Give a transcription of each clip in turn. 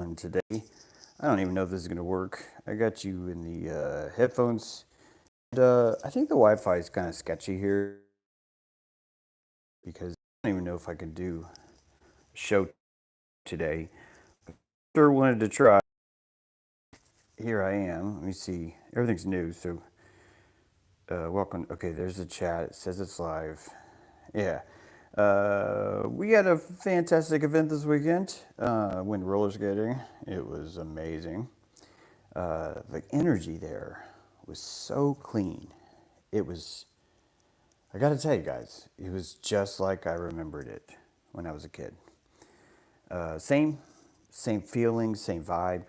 And today, I don't even know if this is going to work. I got you in the headphones. And, I think the Wi-Fi is kind of sketchy here because I don't even know if I can do a show today. Sure wanted to try. Here I am. Let me see. Everything's new, so welcome. Okay, there's the chat. It says it's live. Yeah. We had a fantastic event this weekend. Went roller skating. It was amazing. The energy there was so clean. It was, I gotta tell you guys, it was just like I remembered it when I was a kid. Same feeling, same vibe.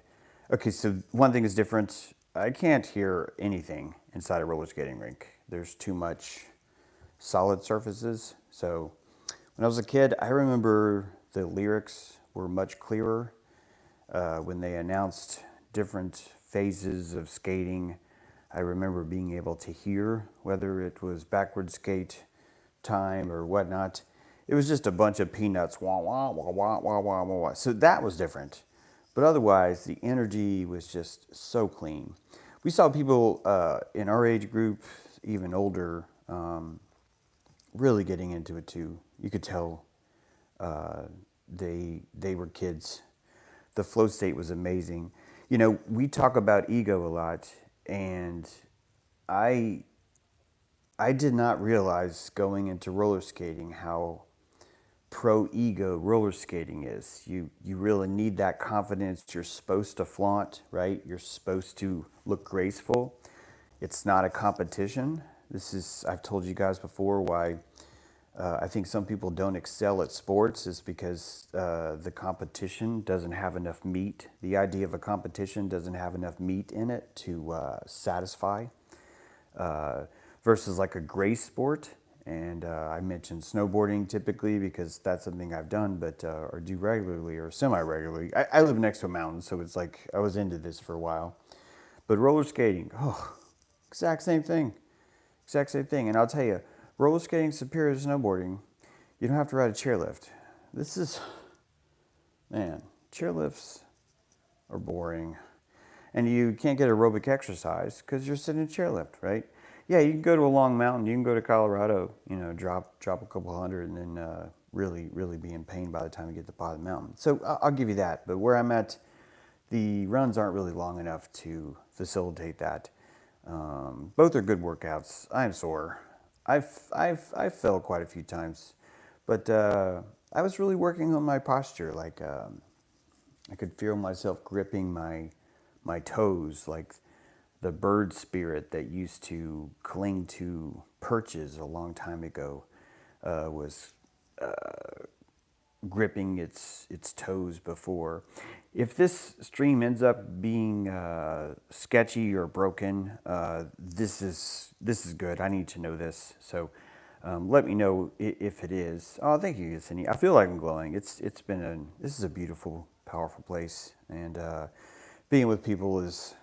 Okay, so one thing is different. I can't hear anything inside a roller skating rink. There's too much solid surfaces. So when I was a kid, I remember the lyrics were much clearer when they announced different phases of skating. I remember being able to hear whether it was backward skate time or whatnot. It was just a bunch of peanuts, wah, wah, wah, wah, wah, wah, wah, wah. So that was different. But otherwise, the energy was just so clean. We saw people in our age group, even older, really getting into it too. You could tell they were kids. The flow state was amazing. You know, we talk about ego a lot, and I I did not realize going into roller skating how pro ego roller skating is. You really need that confidence. You're supposed to flaunt, right? You're supposed to look graceful. It's not a competition. This is, I've told you guys before why I think some people don't excel at sports is because the competition doesn't have enough meat. The idea of a competition doesn't have enough meat in it to satisfy uh, versus like a grace sport. And I mentioned snowboarding typically because that's something I've done, but or do regularly or semi-regularly. I live next to a mountain, so it's like I was into this for a while. But roller skating, oh, exact same thing, exact same thing. And I'll tell you, roller skating is superior to snowboarding. You don't have to ride a chairlift. This is, man, chairlifts are boring. And you can't get aerobic exercise because you're sitting in a chairlift, right? Yeah, you can go to a long mountain. You can go to Colorado, you know, drop a couple hundred, and then really be in pain by the time you get to the bottom of the mountain. So I'll give you that. But where I'm at, the runs aren't really long enough to facilitate that. Both are good workouts. I'm sore. I've fell quite a few times, but I was really working on my posture. Like I could feel myself gripping my toes, like the bird spirit that used to cling to perches a long time ago was gripping its toes before. If this stream ends up being sketchy or broken, this is good. I need to know this. So let me know if it is. Oh, thank you, Cindy. I feel like I'm glowing. It's been this is a beautiful, powerful place, and being with people is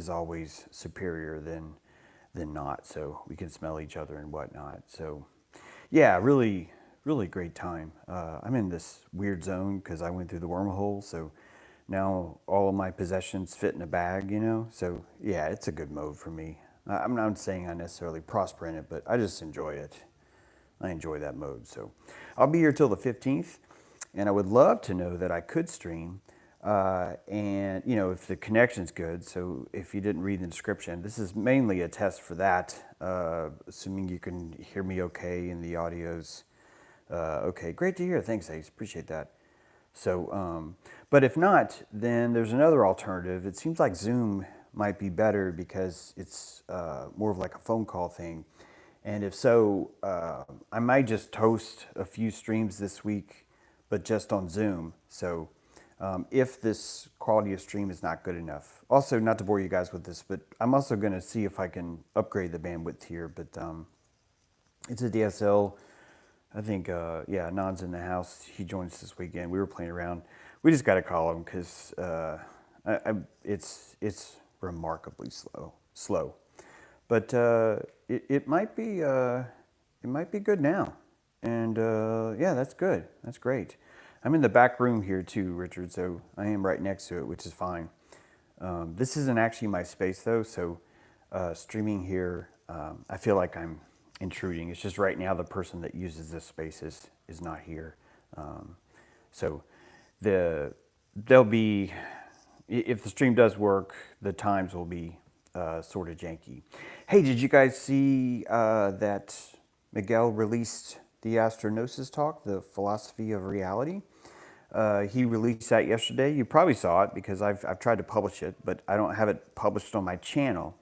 always superior than not. So we can smell each other and whatnot. So yeah, really great time. I'm in this weird zone because I went through the wormhole. So now all of my possessions fit in a bag, you know. So yeah, it's a good mode for me. I'm not saying I necessarily prosper in it, but I just enjoy it. I enjoy that mode. So I'll be here till the 15th, and I would love to know that I could stream. And you know, if the connection's good. So if you didn't read the inscription, this is mainly a test for that. Assuming you can hear me okay and the audio's okay. Great to hear. Thanks, Ace. Appreciate that. So, but if not, then there's another alternative. It seems like Zoom might be better because it's more of like a phone call thing. And if so, I might just host a few streams this week, but just on Zoom. So if this quality of stream is not good enough. Also, not to bore you guys with this, but I'm also going to see if I can upgrade the bandwidth here. But it's a DSL. I think, yeah, Non's in the house. He joins us this weekend. We were playing around. We just got to call him because it's remarkably slow. But it might be good now, and yeah, that's good. That's great. I'm in the back room here too, Richard, so I am right next to it, which is fine. This isn't actually my space though, so streaming here, I feel like I'm intruding. It's just right now the person that uses this space is not here. So there'll be, if the stream does work, the times will be sort of janky. Hey, did you guys see that Miguel released the Astronois talk, the philosophy of reality? He released that yesterday. You probably saw it because I've tried to publish it, but I don't have it published on my channel.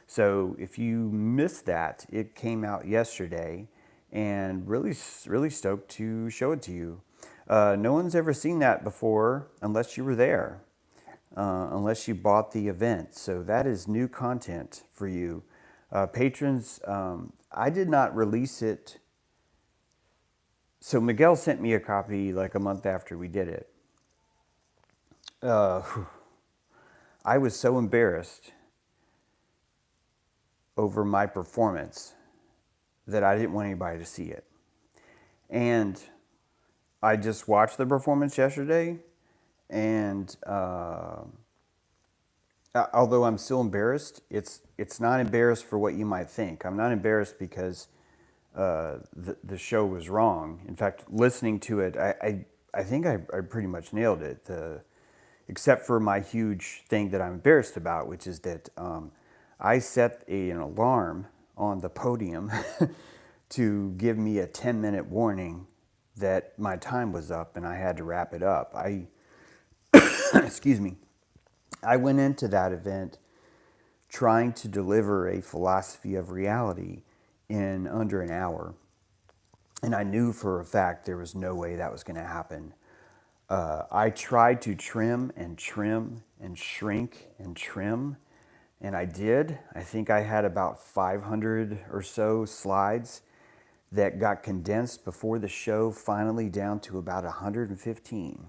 So if you missed that, it came out yesterday, and really stoked to show it to you. No one's ever seen that before unless you were there, unless you bought the event. So that is new content for you. Patrons, I did not release it. So Miguel sent me a copy like a month after we did it. I was so embarrassed over my performance that I didn't want anybody to see it. And I just watched the performance yesterday, and although I'm still embarrassed, it's not embarrassed for what you might think. I'm not embarrassed because the show was wrong. In fact, listening to it, I think I pretty much nailed it. Except for my huge thing that I'm embarrassed about, which is that I set an alarm on the podium to give me a 10-minute warning that my time was up and I had to wrap it up. Excuse me. I went into that event trying to deliver a philosophy of reality in under an hour. And I knew for a fact there was no way that was going to happen. I tried to trim and shrink and trim, and I did. I think I had about 500 or so slides that got condensed before the show, finally down to about 115.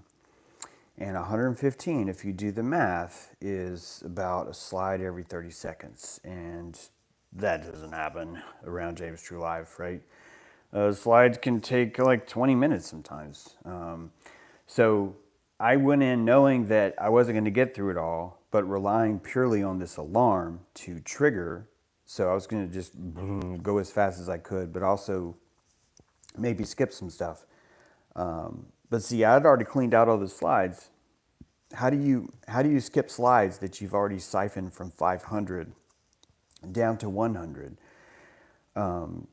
And 115, if you do the math, is about a slide every 30 seconds. And that doesn't happen around James True Live, right? Slides can take like 20 minutes sometimes. So I went in knowing that I wasn't going to get through it all, but relying purely on this alarm to trigger. So I was going to just go as fast as I could, but also maybe skip some stuff. But see, I'd already cleaned out all the slides. How do you skip slides that you've already siphoned from 500 down to 100?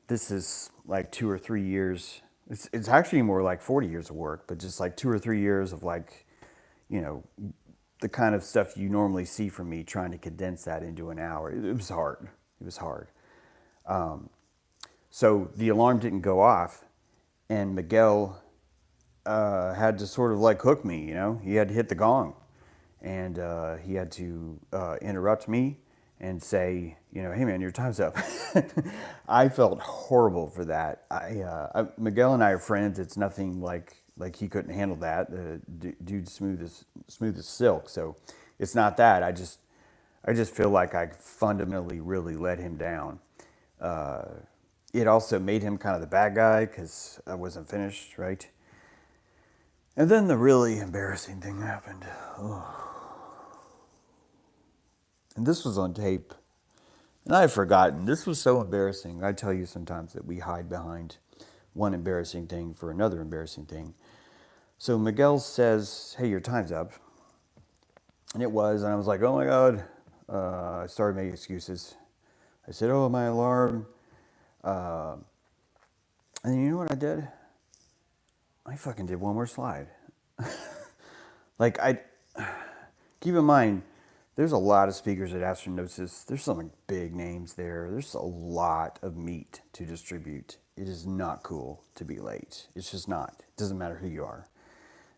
This is like 2 or 3 years. It's actually more like 40 years of work, but just like 2 or 3 years of like, the kind of stuff you normally see from me trying to condense that into an hour. It was hard. It was hard. So the alarm didn't go off, and Miguel had to sort of like hook me, He had to hit the gong, and he had to interrupt me and say, hey man, your time's up. I felt horrible for that. Miguel and I are friends. It's nothing like he couldn't handle that. The dude's smooth as silk. So it's not that. I just feel like I fundamentally really let him down. It also made him kind of the bad guy because I wasn't finished, right? And then the really embarrassing thing happened. Oh. And this was on tape. And I've forgotten. This was so embarrassing. I tell you sometimes that we hide behind one embarrassing thing for another embarrassing thing. So Miguel says, hey, your time's up. And it was. And I was like, oh my God. I started making excuses. I said, oh, my alarm. And you know what I did? I fucking did one more slide. Keep in mind, there's a lot of speakers at Astronois. There's some big names there. There's a lot of meat to distribute. It is not cool to be late. It's just not. It doesn't matter who you are.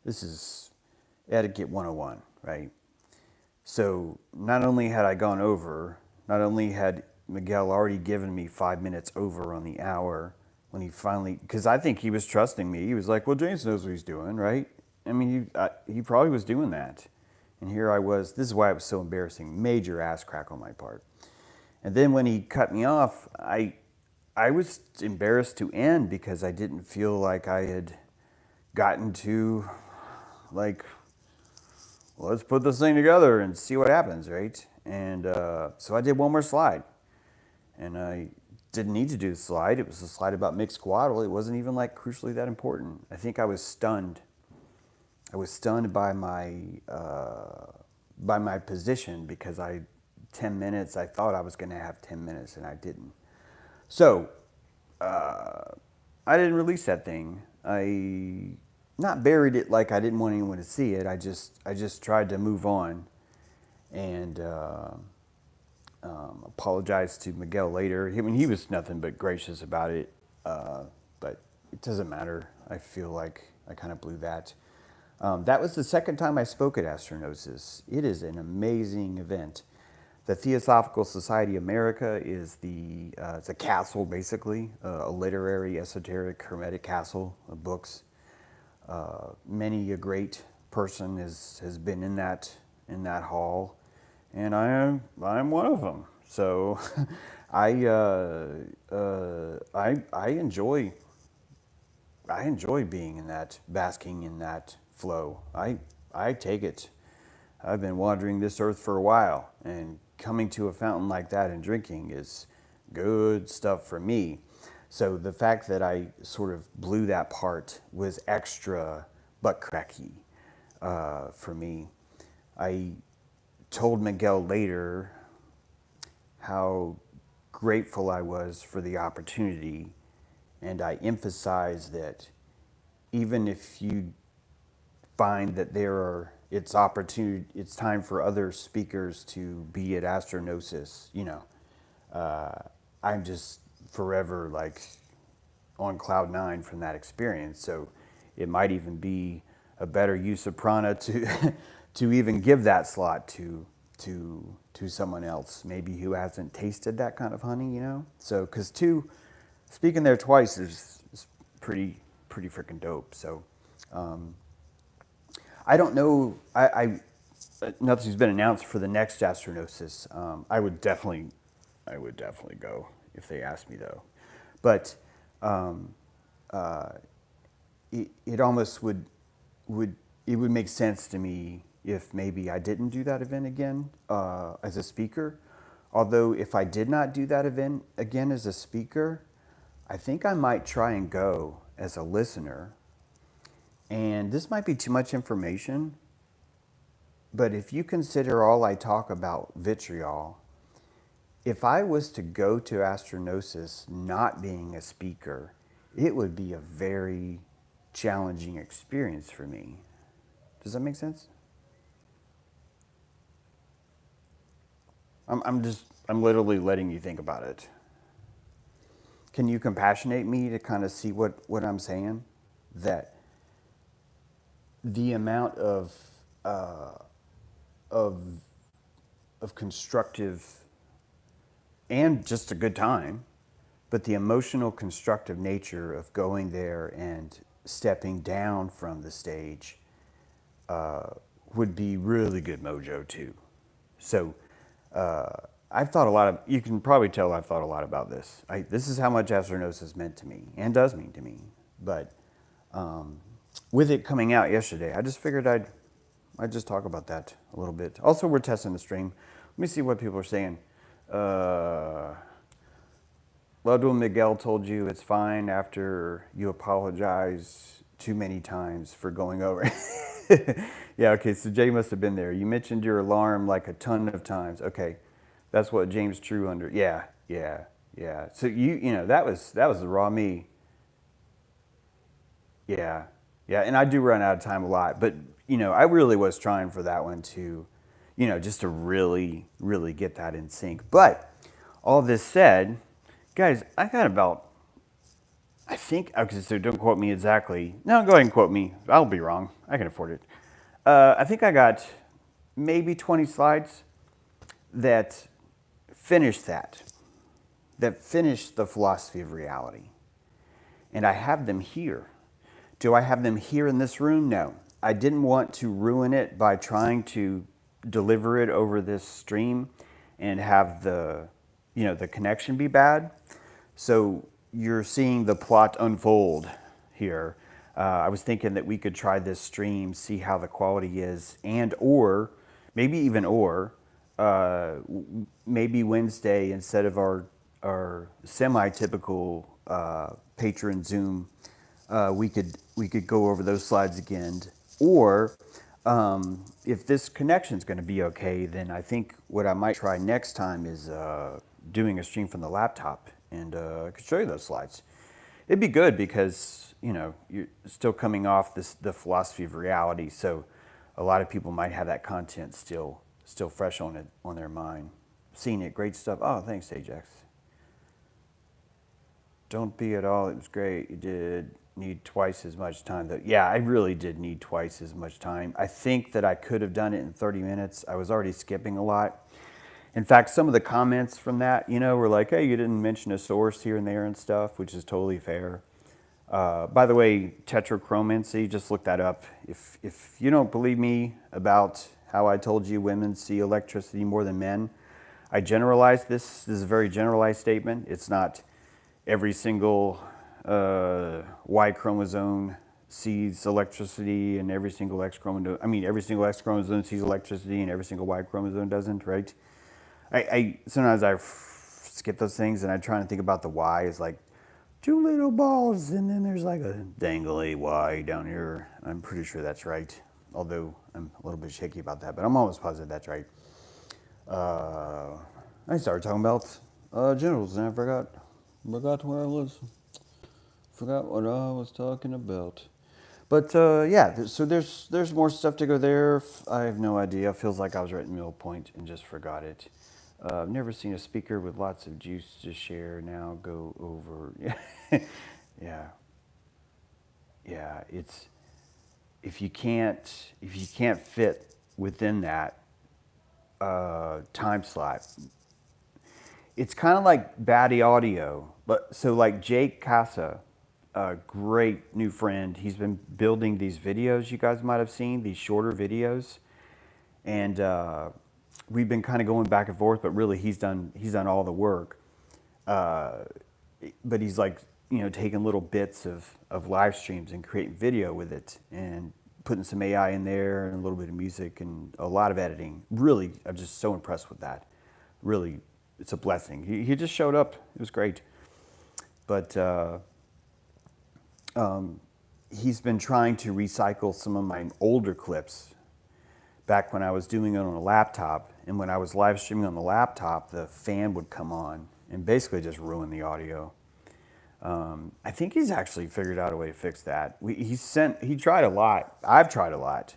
This is etiquette 101, right? So not only had I gone over, not only had Miguel already given me 5 minutes over on the hour when he finally, because I think he was trusting me. He was like, well, James knows what he's doing, right? I mean, he probably was doing that. And here I was. This is why it was so embarrassing. Major ass crack on my part. And then when he cut me off, I was embarrassed to end because I didn't feel like I had gotten to like, let's put this thing together and see what happens, right? And so I did one more slide. And I didn't need to do the slide. It was a slide about mixed coadal. It wasn't even like crucially that important. I think I was stunned. I was stunned by my position because 10 minutes, I thought I was going to have 10 minutes and I didn't. So I didn't release that thing. I not buried it like I didn't want anyone to see it. I just tried to move on and apologized to Miguel later. I mean, he was nothing but gracious about it, but it doesn't matter. I feel like I kind of blew that. That was the second time I spoke at Astronois. It is an amazing event. The Theosophical Society America is it's a castle, basically, a literary, esoteric, hermetic castle of books. Many a great person has been in that hall, and I'm one of them. So I enjoy being in that, basking in that flow. I take it. I've been wandering this earth for a while, and coming to a fountain like that and drinking is good stuff for me. So the fact that I sort of blew that part was extra butt cracky for me. I told Miguel later how grateful I was for the opportunity, and I emphasized that even if you find that it's time for other speakers to be at Astronois, I'm just forever like on cloud nine from that experience. So it might even be a better use of prana to to even give that slot to someone else, maybe who hasn't tasted that kind of honey, So because speaking there twice is pretty freaking dope. So I don't know. Nothing's been announced for the next Astronosis. I would definitely go if they asked me though. But it almost would make sense to me if maybe I didn't do that event again as a speaker. Although if I did not do that event again as a speaker, I think I might try and go as a listener. And this might be too much information, but if you consider all I talk about vitriol, if I was to go to Astronosis not being a speaker, it would be a very challenging experience for me. Does that make sense? I'm literally letting you think about it. Can you compassionate me to kind of see what I'm saying? That the amount of constructive and just a good time, but the emotional constructive nature of going there and stepping down from the stage would be really good mojo too. So I've thought a lot of, you can probably tell I've thought a lot about this. This is how much Astronosis meant to me and does mean to me. But with it coming out yesterday, I just figured I'd just talk about that a little bit. Also, we're testing the stream. Let me see what people are saying. Ludwig Miguel told you it's fine after you apologize too many times for going over. Yeah, okay, so Jay must have been there. You mentioned your alarm like a ton of times. Okay, that's what James True yeah. So that was the raw me. Yeah, and I do run out of time a lot, but I really was trying for that one to, just to really, really get that in sync. But all this said, guys, I got about, I think, okay, so don't quote me exactly. No, go ahead and quote me. I'll be wrong. I can afford it. I think I got maybe 20 slides that finish that finish the philosophy of reality. And I have them here. Do I have them here in this room? No. I didn't want to ruin it by trying to deliver it over this stream and have the connection be bad. So you're seeing the plot unfold here. I was thinking that we could try this stream, see how the quality is, and or maybe even maybe Wednesday, instead of our semi-typical patron Zoom, we could go over those slides again. Or if this connection's going to be okay, then I think what I might try next time is doing a stream from the laptop, and I could show you those slides. It'd be good because, you know, you're still coming off the philosophy of reality, so a lot of people might have that content still fresh on their mind. Seeing it, great stuff. Oh, thanks, Ajax. Don't be at all. It was great. You did need twice as much time, though. Yeah, I really did need twice as much time. I think that I could have done it in 30 minutes. I was already skipping a lot. In fact, some of the comments from that, you know, were like, hey, you didn't mention a source here and there and stuff, which is totally fair. By the way, tetrachromancy, just look that up. If you don't believe me about how I told you women see electricity more than men, I generalize this. This is a very generalized statement. It's not every single Y chromosome sees electricity and every single X chromosome, every single X chromosome sees electricity and every single Y chromosome doesn't, right? I sometimes I skip those things and I try to think about the Y as like two little balls and then there's like a dangly Y down here. I'm pretty sure that's right, although I'm a little bit shaky about that, but I'm almost positive that's right. I started talking about genitals and I forgot where I was. Forgot what I was talking about. But yeah, so there's more stuff to go there. I have no idea. It feels like I was right in the middle point and just forgot it. I've never seen a speaker with lots of juice to share. Now go over. Yeah, yeah. It's if you can't fit within that time slot, it's kind of like batty audio. But so like Jake Casa, a great new friend. He's been building these videos you guys might have seen, these shorter videos, and we've been kind of going back and forth. But really, he's done all the work. But he's like, you know, taking little bits of live streams and creating video with it and putting some AI in there and a little bit of music and a lot of editing. Really, I'm just so impressed with that. Really, it's a blessing. He just showed up. It was great. But he's been trying to recycle some of my older clips back when I was doing it on a laptop. And when I was live streaming on the laptop, the fan would come on and basically just ruin the audio. I think he's actually figured out a way to fix that. He tried a lot. I've tried a lot.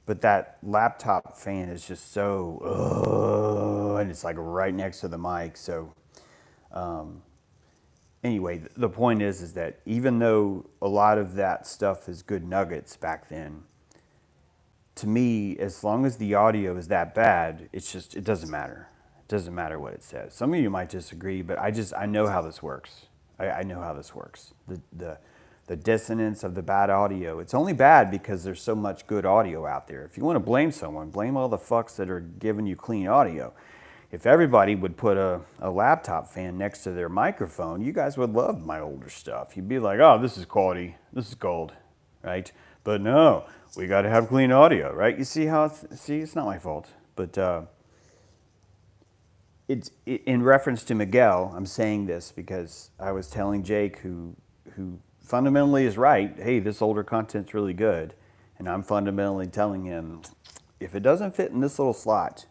But that laptop fan is just so, and it's like right next to the mic. So anyway, the point is that even though a lot of that stuff is good nuggets back then, to me, as long as the audio is that bad, it doesn't matter. It doesn't matter what it says. Some of you might disagree, but I know how this works. I know how this works. The dissonance of the bad audio. It's only bad because there's so much good audio out there. If you want to blame someone, blame all the fucks that are giving you clean audio. If everybody would put a laptop fan next to their microphone, you guys would love my older stuff. You'd be like, oh, this is quality. This is gold, right? But no, we got to have clean audio, right? You see how it's not my fault. But it's in reference to Miguel. I'm saying this because I was telling Jake, who fundamentally is right. Hey, this older content's really good, and I'm fundamentally telling him, if it doesn't fit in this little slot,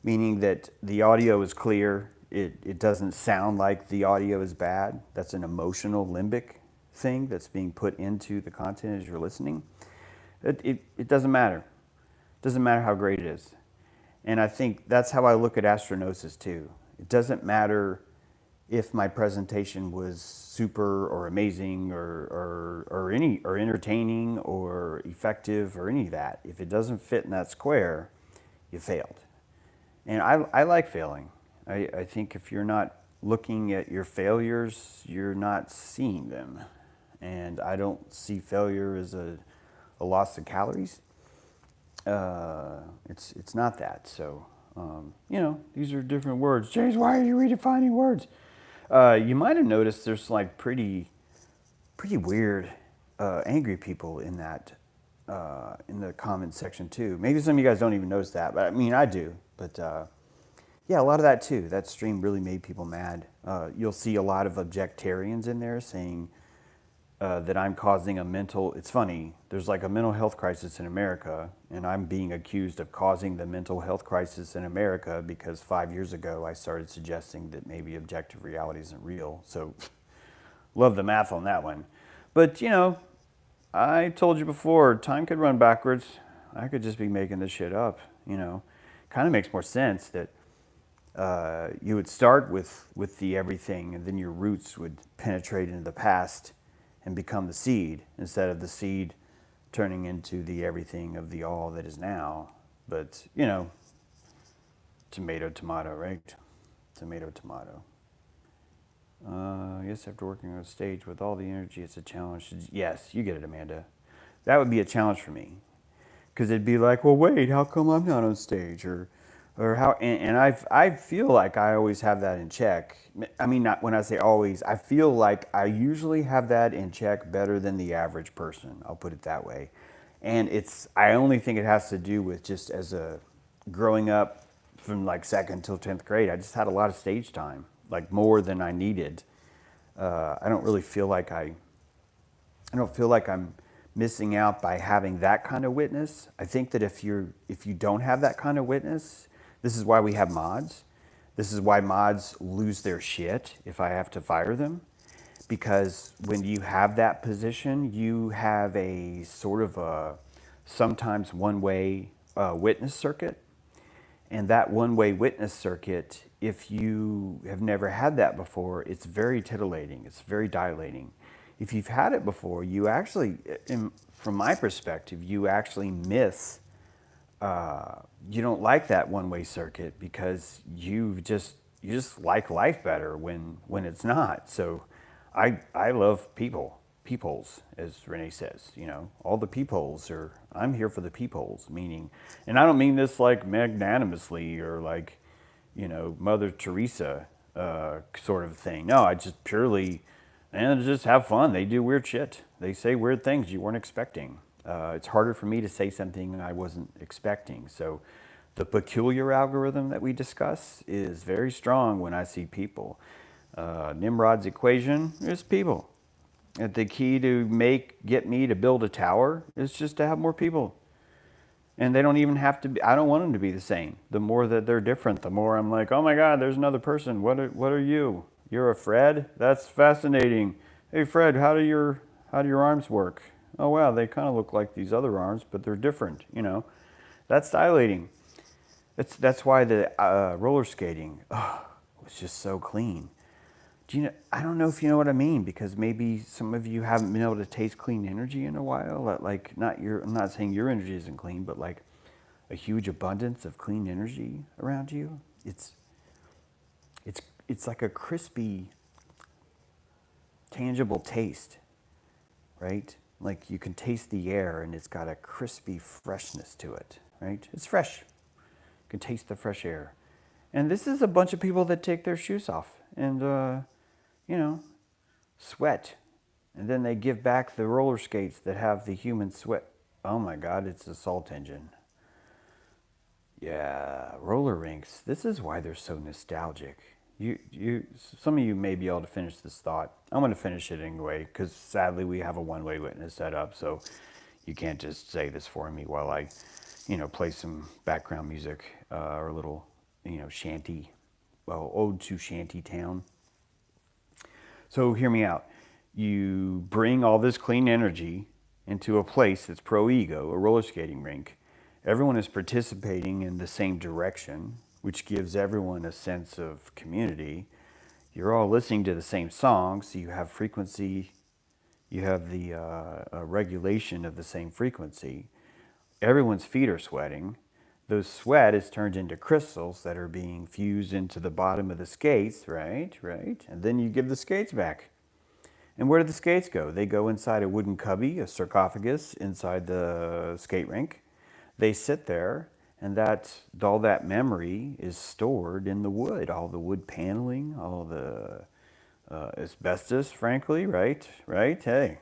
meaning that the audio is clear, it doesn't sound like the audio is bad. That's an emotional limbic thing that's being put into the content as you're listening. It doesn't matter. It doesn't matter how great it is. And I think that's how I look at Astronois too. It doesn't matter if my presentation was super or amazing or entertaining or effective or any of that. If it doesn't fit in that square, you failed. And I like failing. I think if you're not looking at your failures, you're not seeing them. And I don't see failure as a loss of calories. It's not that. So, you know, these are different words. James, why are you redefining words? You might have noticed there's like pretty weird angry people in the comment section too. Maybe some of you guys don't even notice that, but I mean I do. But yeah, a lot of that too. That stream really made people mad. You'll see a lot of objectarians in there saying that I'm causing a mental. It's funny. There's like a mental health crisis in America, and I'm being accused of causing the mental health crisis in America because 5 years ago I started suggesting that maybe objective reality isn't real. So love the math on that one. But you know, I told you before, time could run backwards. I could just be making this shit up, you know. Kind of makes more sense that you would start with the everything, and then your roots would penetrate into the past and become the seed, instead of the seed turning into the everything of the all that is now. But, you know, tomato, tomato, right? Tomato, tomato. Yes, after working on stage with all the energy, it's a challenge. Yes, you get it, Amanda. That would be a challenge for me, because it'd be like, well, wait, how come I'm not on stage, or how? And I feel like I always have that in check. I mean, not when I say always, I feel like I usually have that in check better than the average person. I'll put it that way. And I only think it has to do with just as a growing up from like second till 10th grade, I just had a lot of stage time, like more than I needed. I don't really feel like I don't feel like I'm missing out by having that kind of witness. I think that if you don't have that kind of witness, this is why we have mods. This is why mods lose their shit if I have to fire them. Because when you have that position, you have a sort of a sometimes one-way witness circuit. And that one-way witness circuit, if you have never had that before, it's very titillating. It's very dilating. If you've had it before, you actually, from my perspective, you actually miss. You don't like that one-way circuit because you just like life better when it's not. So, I love peepholes, as Renee says. You know, all the peepholes are. I'm here for the peepholes, meaning, and I don't mean this like magnanimously or like, you know, Mother Teresa sort of thing. No, I just purely, and just have fun. They do weird shit. They say weird things you weren't expecting. It's harder for me to say something I wasn't expecting. So the peculiar algorithm that we discuss is very strong when I see people. Nimrod's equation is people. And the key to get me to build a tower is just to have more people. And they don't even have to be, I don't want them to be the same. The more that they're different, the more I'm like, oh my God, there's another person. What are you? You're a Fred? That's fascinating. Hey Fred, how do your arms work? Oh wow, they kind of look like these other arms, but they're different, you know. That's dilating. That's why the roller skating was just so clean. Do you know? I don't know if you know what I mean, because maybe some of you haven't been able to taste clean energy in a while. Like I'm not saying your energy isn't clean, but like a huge abundance of clean energy around you. It's like a crispy, tangible taste, right? Like you can taste the air and it's got a crispy freshness to it, right? It's fresh. You can taste the fresh air. And this is a bunch of people that take their shoes off and, you know, sweat. And then they give back the roller skates that have the human sweat. Oh my God, it's a salt engine. Yeah, roller rinks. This is why they're so nostalgic. Some of you may be able to finish this thought. I'm going to finish it anyway, because sadly we have a one-way witness set up, so you can't just say this for me while I, you know, play some background music or a little, you know, shanty, well, ode to shanty town. So hear me out. You bring all this clean energy into a place that's pro-ego, a roller skating rink. Everyone is participating in the same direction, which gives everyone a sense of community. You're all listening to the same song, so you have frequency, you have the regulation of the same frequency. Everyone's feet are sweating. Those sweat is turned into crystals that are being fused into the bottom of the skates, right? And then you give the skates back. And where do the skates go? They go inside a wooden cubby, a sarcophagus, inside the skate rink. They sit there, and all that memory is stored in the wood, all the wood paneling, all the asbestos, frankly, right? Hey,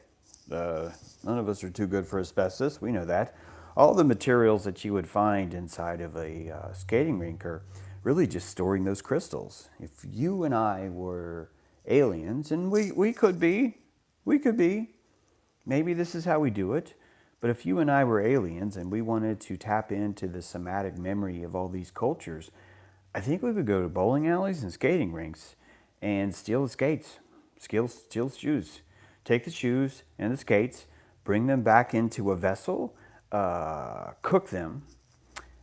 None of us are too good for asbestos. We know that. All the materials that you would find inside of a skating rink are really just storing those crystals. If you and I were aliens, and we could be, we could be, maybe this is how we do it. But if you and I were aliens and we wanted to tap into the somatic memory of all these cultures, I think we would go to bowling alleys and skating rinks and steal the skates, steal the shoes, take the shoes and the skates, bring them back into a vessel, cook them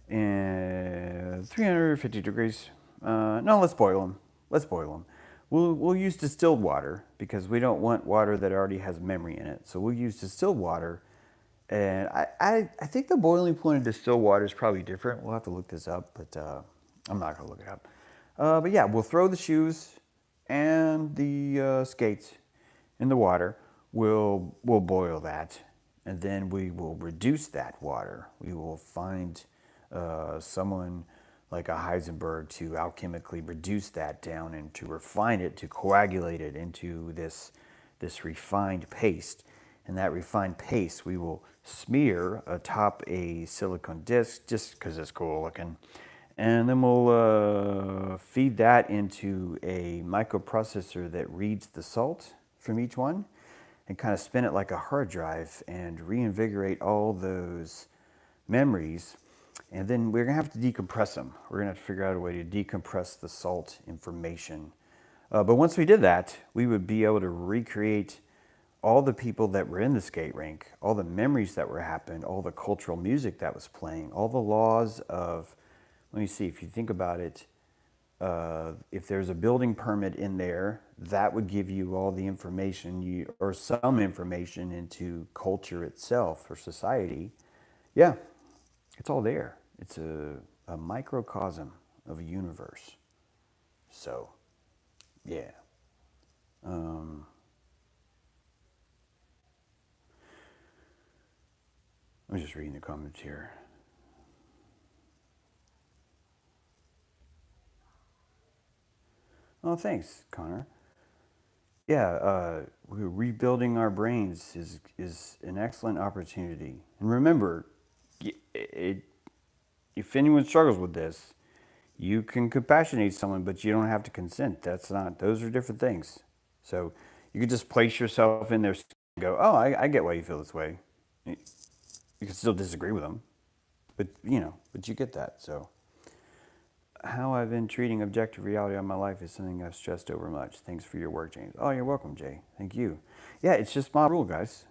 in 350 degrees. No, let's boil them. Let's boil them. We'll use distilled water because we don't want water that already has memory in it. So we'll use distilled water. And I think the boiling point of distilled water is probably different. We'll have to look this up, but I'm not going to look it up. But yeah, we'll throw the shoes and the skates in the water. We'll boil that, and then we will reduce that water. We will find someone like a Heisenberg to alchemically reduce that down and to refine it, to coagulate it into this refined paste. And that refined paste we will smear atop a silicone disc just because it's cool looking. And then we'll feed that into a microprocessor that reads the salt from each one and kind of spin it like a hard drive and reinvigorate all those memories. And then we're going to have to decompress them. We're going to have to figure out a way to decompress the salt information. But once we did that, we would be able to recreate all the people that were in the skate rink, all the memories that were happening, all the cultural music that was playing, all the laws of, let me see, if you think about it, if there's a building permit in there, that would give you all the information or some information into culture itself or society. Yeah, it's all there. It's a microcosm of a universe. So, yeah. I'm just reading the comments here. Oh, thanks, Connor. Yeah, rebuilding our brains is an excellent opportunity. And remember, if anyone struggles with this, you can compassionate someone, but you don't have to consent. Those are different things. So you can just place yourself in their skin and go, oh, I get why you feel this way. You can still disagree with them, but you get that. So how I've been treating objective reality on my life is something I've stressed over much. Thanks for your work, James. Oh, you're welcome, Jay. Thank you. Yeah, it's just mob rule, guys.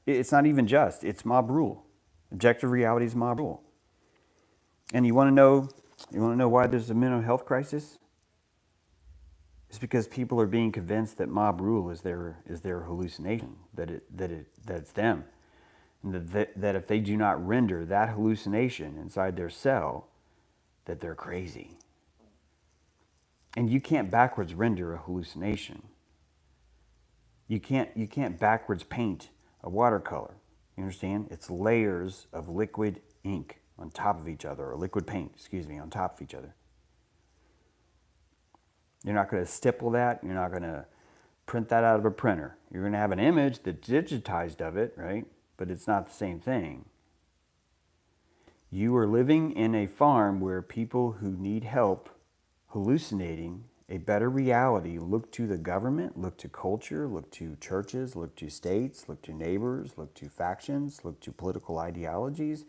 It's not even just, it's mob rule. Objective reality is mob rule. And you want to know why there's a mental health crisis? It's because people are being convinced that mob rule is their hallucination, that it's them. And that if they do not render that hallucination inside their cell, that they're crazy. And you can't backwards render a hallucination. You can't backwards paint a watercolor. You understand? It's layers of liquid ink on top of each other, or liquid paint, on top of each other. You're not going to stipple that. You're not going to print that out of a printer. You're going to have an image that's digitized of it, right? But it's not the same thing. You are living in a farm where people who need help hallucinating a better reality look to the government, look to culture, look to churches, look to states, look to neighbors, look to factions, look to political ideologies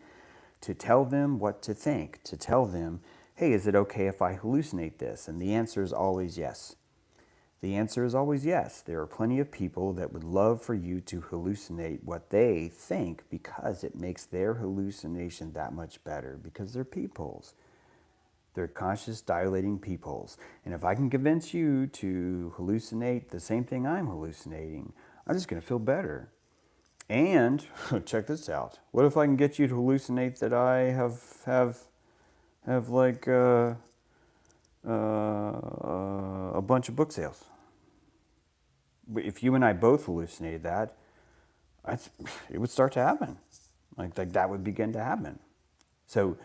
to tell them what to think, to tell them, hey, is it okay if I hallucinate this? And the answer is always yes. The answer is always yes. There are plenty of people that would love for you to hallucinate what they think because it makes their hallucination that much better because they're peepholes. They're conscious dilating peepholes. And if I can convince you to hallucinate the same thing I'm hallucinating, I'm just going to feel better. And check this out. What if I can get you to hallucinate that I have like a bunch of book sales? If you and I both hallucinated that, it would start to happen. Like that would begin to happen. So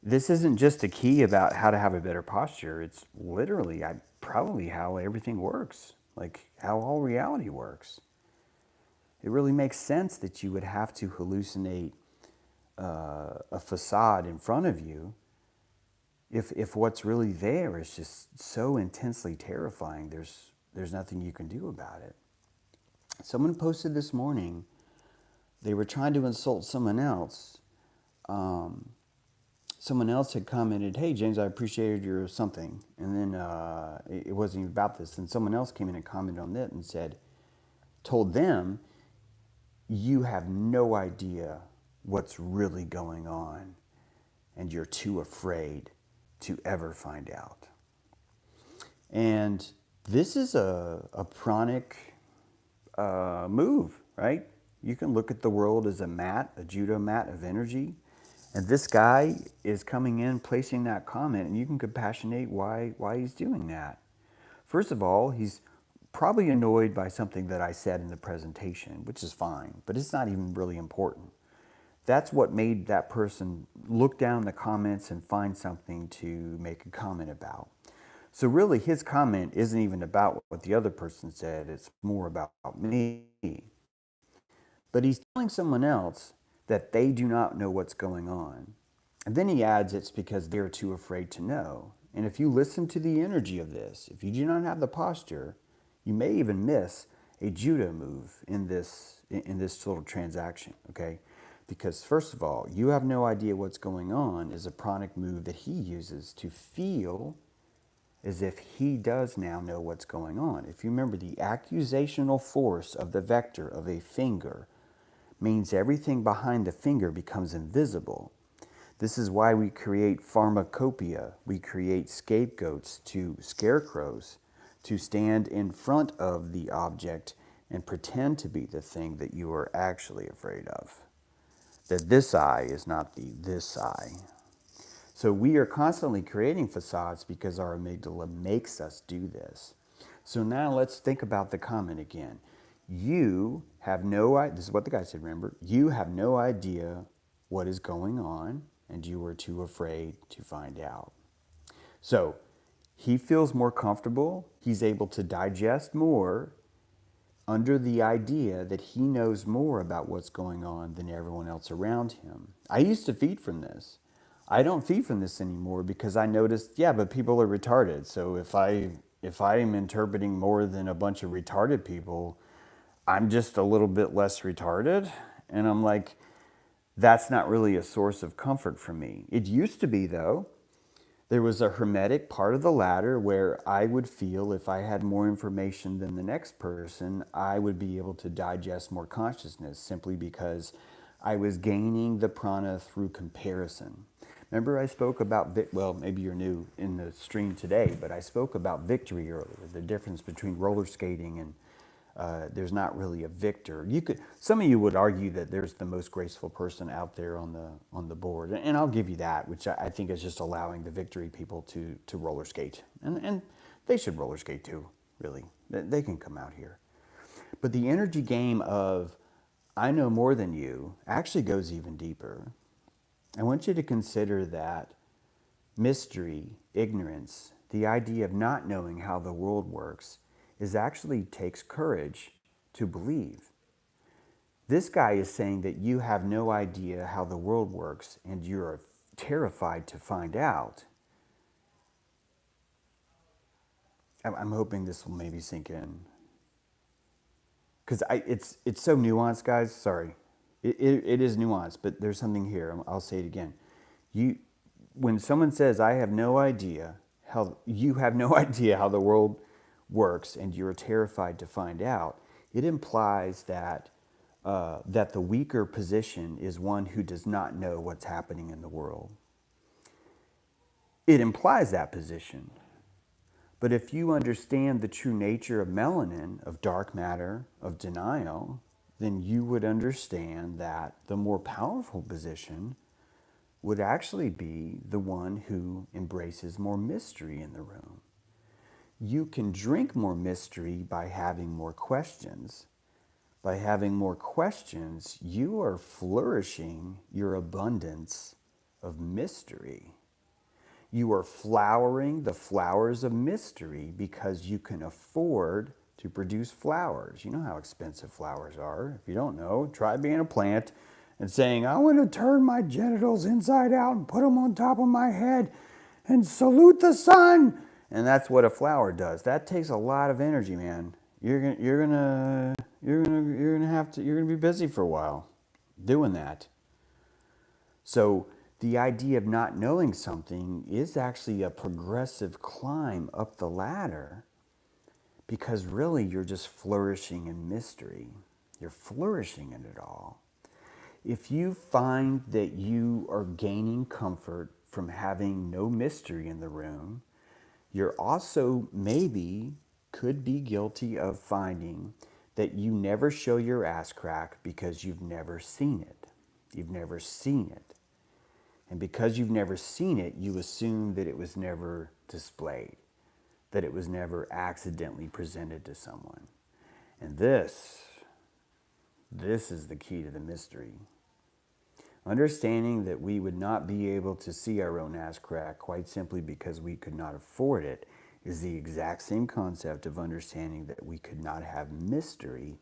this isn't just a key about how to have a better posture. It's literally probably how everything works, like how all reality works. It really makes sense that you would have to hallucinate a facade in front of you if what's really there is just so intensely terrifying. There's nothing you can do about it. Someone posted this morning, they were trying to insult someone else. Someone else had commented, "Hey James, I appreciated your something," and then it wasn't even about this. And someone else came in and commented on it and told them, "You have no idea what's really going on, and you're too afraid to ever find out." And this is a pranic move, right? You can look at the world as a mat, a judo mat of energy. And this guy is coming in, placing that comment, and you can compassionate why he's doing that. First of all, he's probably annoyed by something that I said in the presentation, which is fine, but it's not even really important. That's what made that person look down the comments and find something to make a comment about. So really, his comment isn't even about what the other person said, it's more about me. But he's telling someone else that they do not know what's going on. And then he adds it's because they're too afraid to know. And if you listen to the energy of this, if you do not have the posture, you may even miss a judo move in this little transaction, okay? Because first of all, you have no idea what's going on is a pranic move that he uses to feel as if he does now know what's going on. If you remember, the accusational force of the vector of a finger means everything behind the finger becomes invisible. This is why we create pharmacopoeia. We create scapegoats to scarecrows to stand in front of the object and pretend to be the thing that you are actually afraid of. That this eye is not this eye. So we are constantly creating facades because our amygdala makes us do this. So now let's think about the comment again. You have no idea, this is what the guy said, remember, you have no idea what is going on and you are too afraid to find out. So he feels more comfortable, he's able to digest more under the idea that he knows more about what's going on than everyone else around him. I used to feed from this. I don't feed from this anymore because I noticed, yeah, but people are retarded. So if I'm interpreting more than a bunch of retarded people, I'm just a little bit less retarded. And I'm like, that's not really a source of comfort for me. It used to be, though. There was a hermetic part of the ladder where I would feel if I had more information than the next person, I would be able to digest more consciousness simply because I was gaining the prana through comparison. Remember I spoke about, well, maybe you're new in the stream today, but I spoke about victory earlier, the difference between roller skating and there's not really a victor. Some of you would argue that there's the most graceful person out there on the board, and I'll give you that, which I think is just allowing the victory people to roller skate, and they should roller skate too. Really, they can come out here. But the energy game of I know more than you actually goes even deeper. I want you to consider that mystery, ignorance, the idea of not knowing how the world works actually takes courage to believe. This guy is saying that you have no idea how the world works and you're terrified to find out. I'm hoping this will maybe sink in. Because it's so nuanced, guys. Sorry. It is nuanced, but there's something here. I'll say it again. When someone says, I have no idea how, you have no idea how the world works and you're terrified to find out, it implies that that the weaker position is one who does not know what's happening in the world. It implies that position. But if you understand the true nature of melanin, of dark matter, of denial, then you would understand that the more powerful position would actually be the one who embraces more mystery in the room. You can drink more mystery by having more questions. By having more questions, you are flourishing your abundance of mystery. You are flowering the flowers of mystery because you can afford to produce flowers. You know how expensive flowers are. If you don't know, try being a plant and saying, I want to turn my genitals inside out and put them on top of my head and salute the sun. And that's what a flower does. That takes a lot of energy, man. You're gonna be busy for a while doing that. So the idea of not knowing something is actually a progressive climb up the ladder, because really you're just flourishing in mystery. You're flourishing in it all. If you find that you are gaining comfort from having no mystery in the room, you're also maybe could be guilty of finding that you never show your ass crack because you've never seen it. You've never seen it. And because you've never seen it, you assume that it was never displayed, that it was never accidentally presented to someone. And this is the key to the mystery. Understanding that we would not be able to see our own ass crack quite simply because we could not afford it is the exact same concept of understanding that we could not have mystery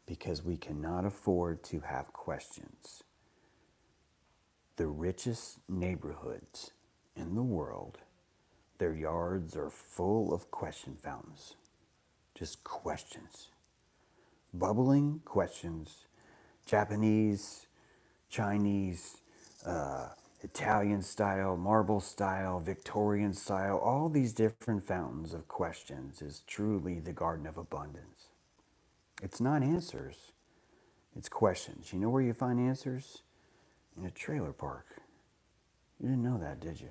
because we cannot afford to have questions. The richest neighborhoods in the world, their yards are full of question fountains. Just questions. Bubbling questions. Japanese, Chinese, Italian style, marble style, Victorian style, all these different fountains of questions is truly the garden of abundance. It's not answers, it's questions. You know where you find answers? In a trailer park. You didn't know that, did you?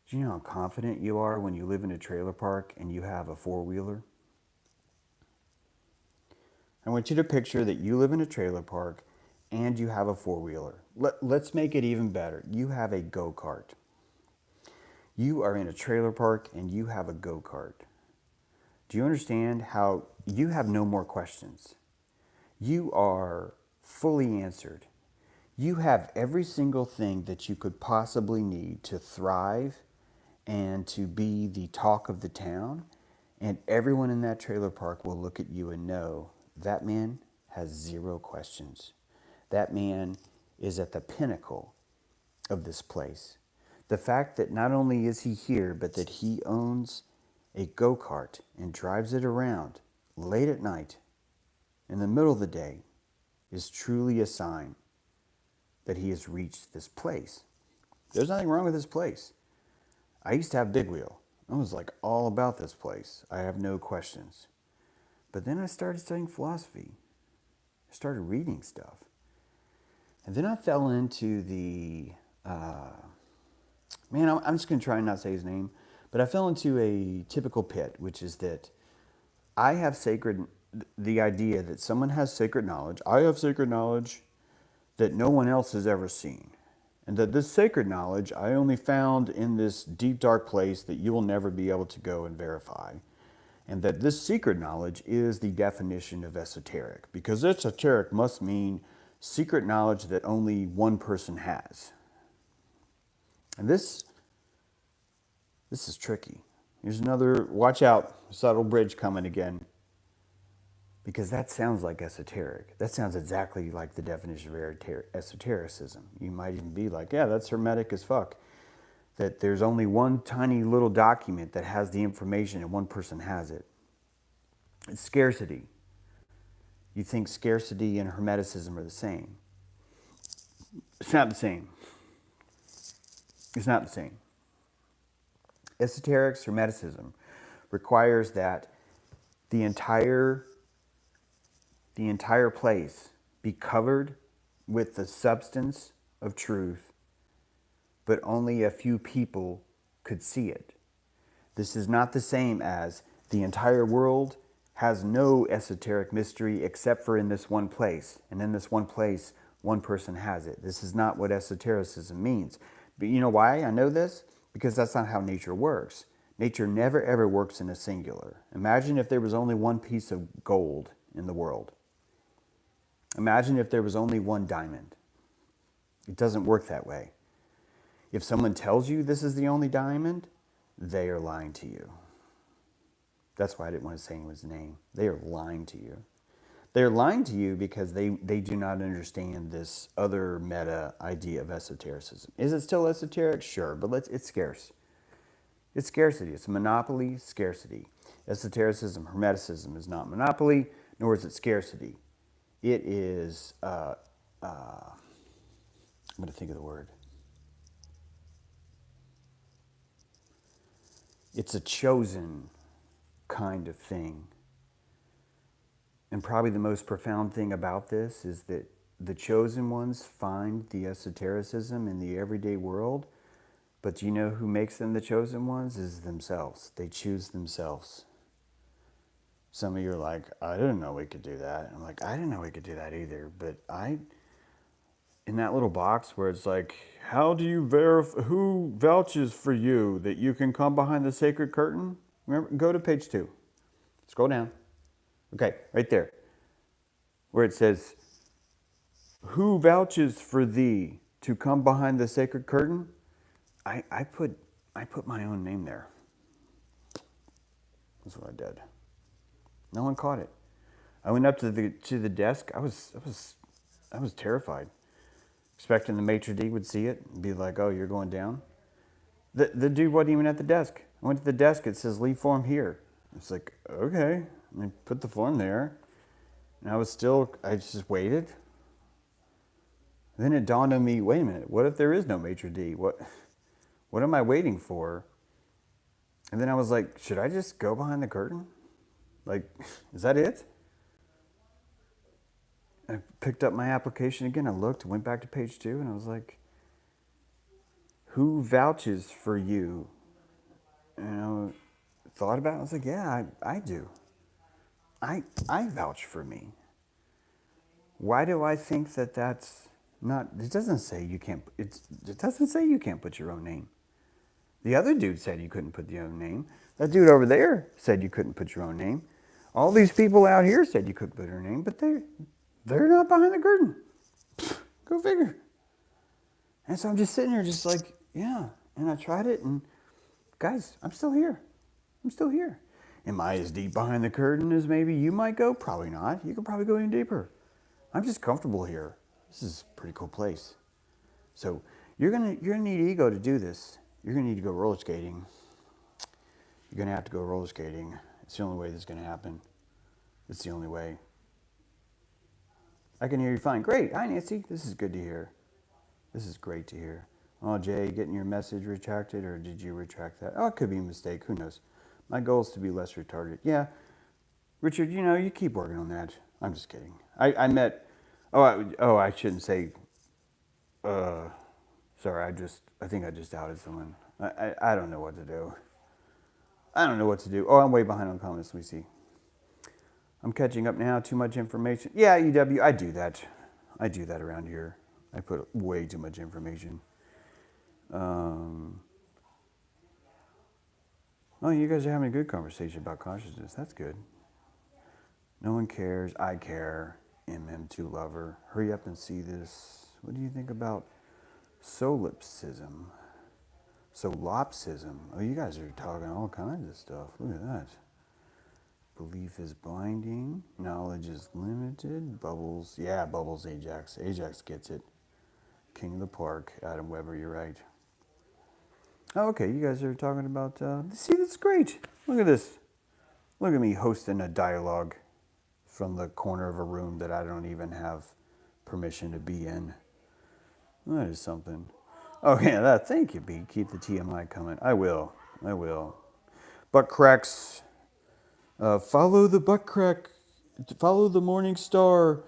Do you know how confident you are when you live in a trailer park and you have a four-wheeler? I want you to picture that you live in a trailer park and you have a four-wheeler. Let's make it even better. You have a go-kart. You are in a trailer park and you have a go-kart. Do you understand how you have no more questions? You are fully answered. You have every single thing that you could possibly need to thrive and to be the talk of the town. And everyone in that trailer park will look at you and know that man has zero questions. That man is at the pinnacle of this place. The fact that not only is he here, but that he owns a go-kart and drives it around late at night, in the middle of the day, is truly a sign that he has reached this place. There's nothing wrong with this place. I used to have Big Wheel. I was like all about this place. I have no questions. But then I started studying philosophy. I started reading stuff. And then I fell into the, I'm just going to try and not say his name, but I fell into a typical pit, which is that I have the idea that someone has sacred knowledge. I have sacred knowledge that no one else has ever seen. And that this sacred knowledge I only found in this deep, dark place that you will never be able to go and verify. And that this secret knowledge is the definition of esoteric. Because esoteric must mean secret knowledge that only one person has. And this is tricky. Here's another, watch out, subtle bridge coming again. Because that sounds like esoteric. That sounds exactly like the definition of esotericism. You might even be like, yeah, that's hermetic as fuck. That there's only one tiny little document that has the information and one person has it. It's scarcity. You think scarcity and hermeticism are the same. It's not the same. It's not the same. Esoterics, hermeticism requires that the entire place be covered with the substance of truth, but only a few people could see it. This is not the same as the entire world has no esoteric mystery except for in this one place. And in this one place, one person has it. This is not what esotericism means. But you know why I know this? Because that's not how nature works. Nature never ever works in a singular. Imagine if there was only one piece of gold in the world. Imagine if there was only one diamond. It doesn't work that way. If someone tells you this is the only diamond, they are lying to you. That's why I didn't want to say anyone's name. They are lying to you. They're lying to you because they do not understand this other meta idea of esotericism. Is it still esoteric? Sure, but it's scarce. It's scarcity. It's monopoly, scarcity. Esotericism, Hermeticism is not monopoly, nor is it scarcity. It is, I'm going to think of the word. It's a chosen kind of thing. And probably the most profound thing about this is that the chosen ones find the esotericism in the everyday world, but do you know who makes them the chosen ones? Is themselves. They choose themselves. Some of you are like, I didn't know we could do that. I'm like, I didn't know we could do that either. But in that little box where it's like, how do you verify, who vouches for you that you can come behind the sacred curtain? Remember, go to page 2. Scroll down. Okay, right there. Where it says, who vouches for thee to come behind the sacred curtain? I put my own name there. That's what I did. No one caught it. I went up to the desk. I was terrified, expecting the maitre d' would see it and be like, "Oh, you're going down." The dude wasn't even at the desk. I went to the desk. It says, "Leave form here." It's like, okay. And I put the form there, and I just waited. Then it dawned on me, wait a minute, what if there is no maitre d'? What am I waiting for? And then I was like, should I just go behind the curtain? Like, is that it? I picked up my application again. I looked, went back to page 2, and I was like, who vouches for you? And I thought about it. I was like, yeah, I do. I vouch for me. Why do I think that that's not? It doesn't say you can't. It doesn't say you can't put your own name. The other dude said you couldn't put your own name. That dude over there said you couldn't put your own name. All these people out here said you couldn't put your name, but they're not behind the curtain. Go figure. And so I'm just sitting here just like, yeah. And I tried it, and guys, I'm still here. I'm still here. Am I as deep behind the curtain as maybe you might go? Probably not. You could probably go even deeper. I'm just comfortable here. This is a pretty cool place. So you're gonna need ego to do this. You're gonna need to go roller skating. You're gonna have to go roller skating. It's the only way this is gonna happen. It's the only way. I can hear you fine. Great. Hi, Nancy. This is good to hear. This is great to hear. Oh, Jay, getting your message retracted, or did you retract that? Oh, it could be a mistake. Who knows? My goal is to be less retarded. Yeah. Think you keep working on that. I'm just kidding. I met, I shouldn't say, sorry, I think I just outed someone. I don't know what to do. I don't know what to do. Oh, I'm way behind on comments. Let me see. I'm catching up now. Too much information. Yeah, EW, I do that. I do that around here. I put way too much information. Oh, you guys are having a good conversation about consciousness. That's good. No one cares. I care. MM2 lover. Hurry up and see this. What do you think about solipsism? Solipsism. Oh, you guys are talking all kinds of stuff. Look at that. Belief is blinding. Knowledge is limited. Bubbles. Yeah, Bubbles Ajax. Ajax gets it. King of the Park. Adam Weber, you're right. Oh, okay, you guys are talking about... see, that's great. Look at this. Look at me hosting a dialogue from the corner of a room that I don't even have permission to be in. That is something. Oh, yeah, thank you, B. Keep the TMI coming. I will. Butt cracks. Follow the butt crack. Follow the morning star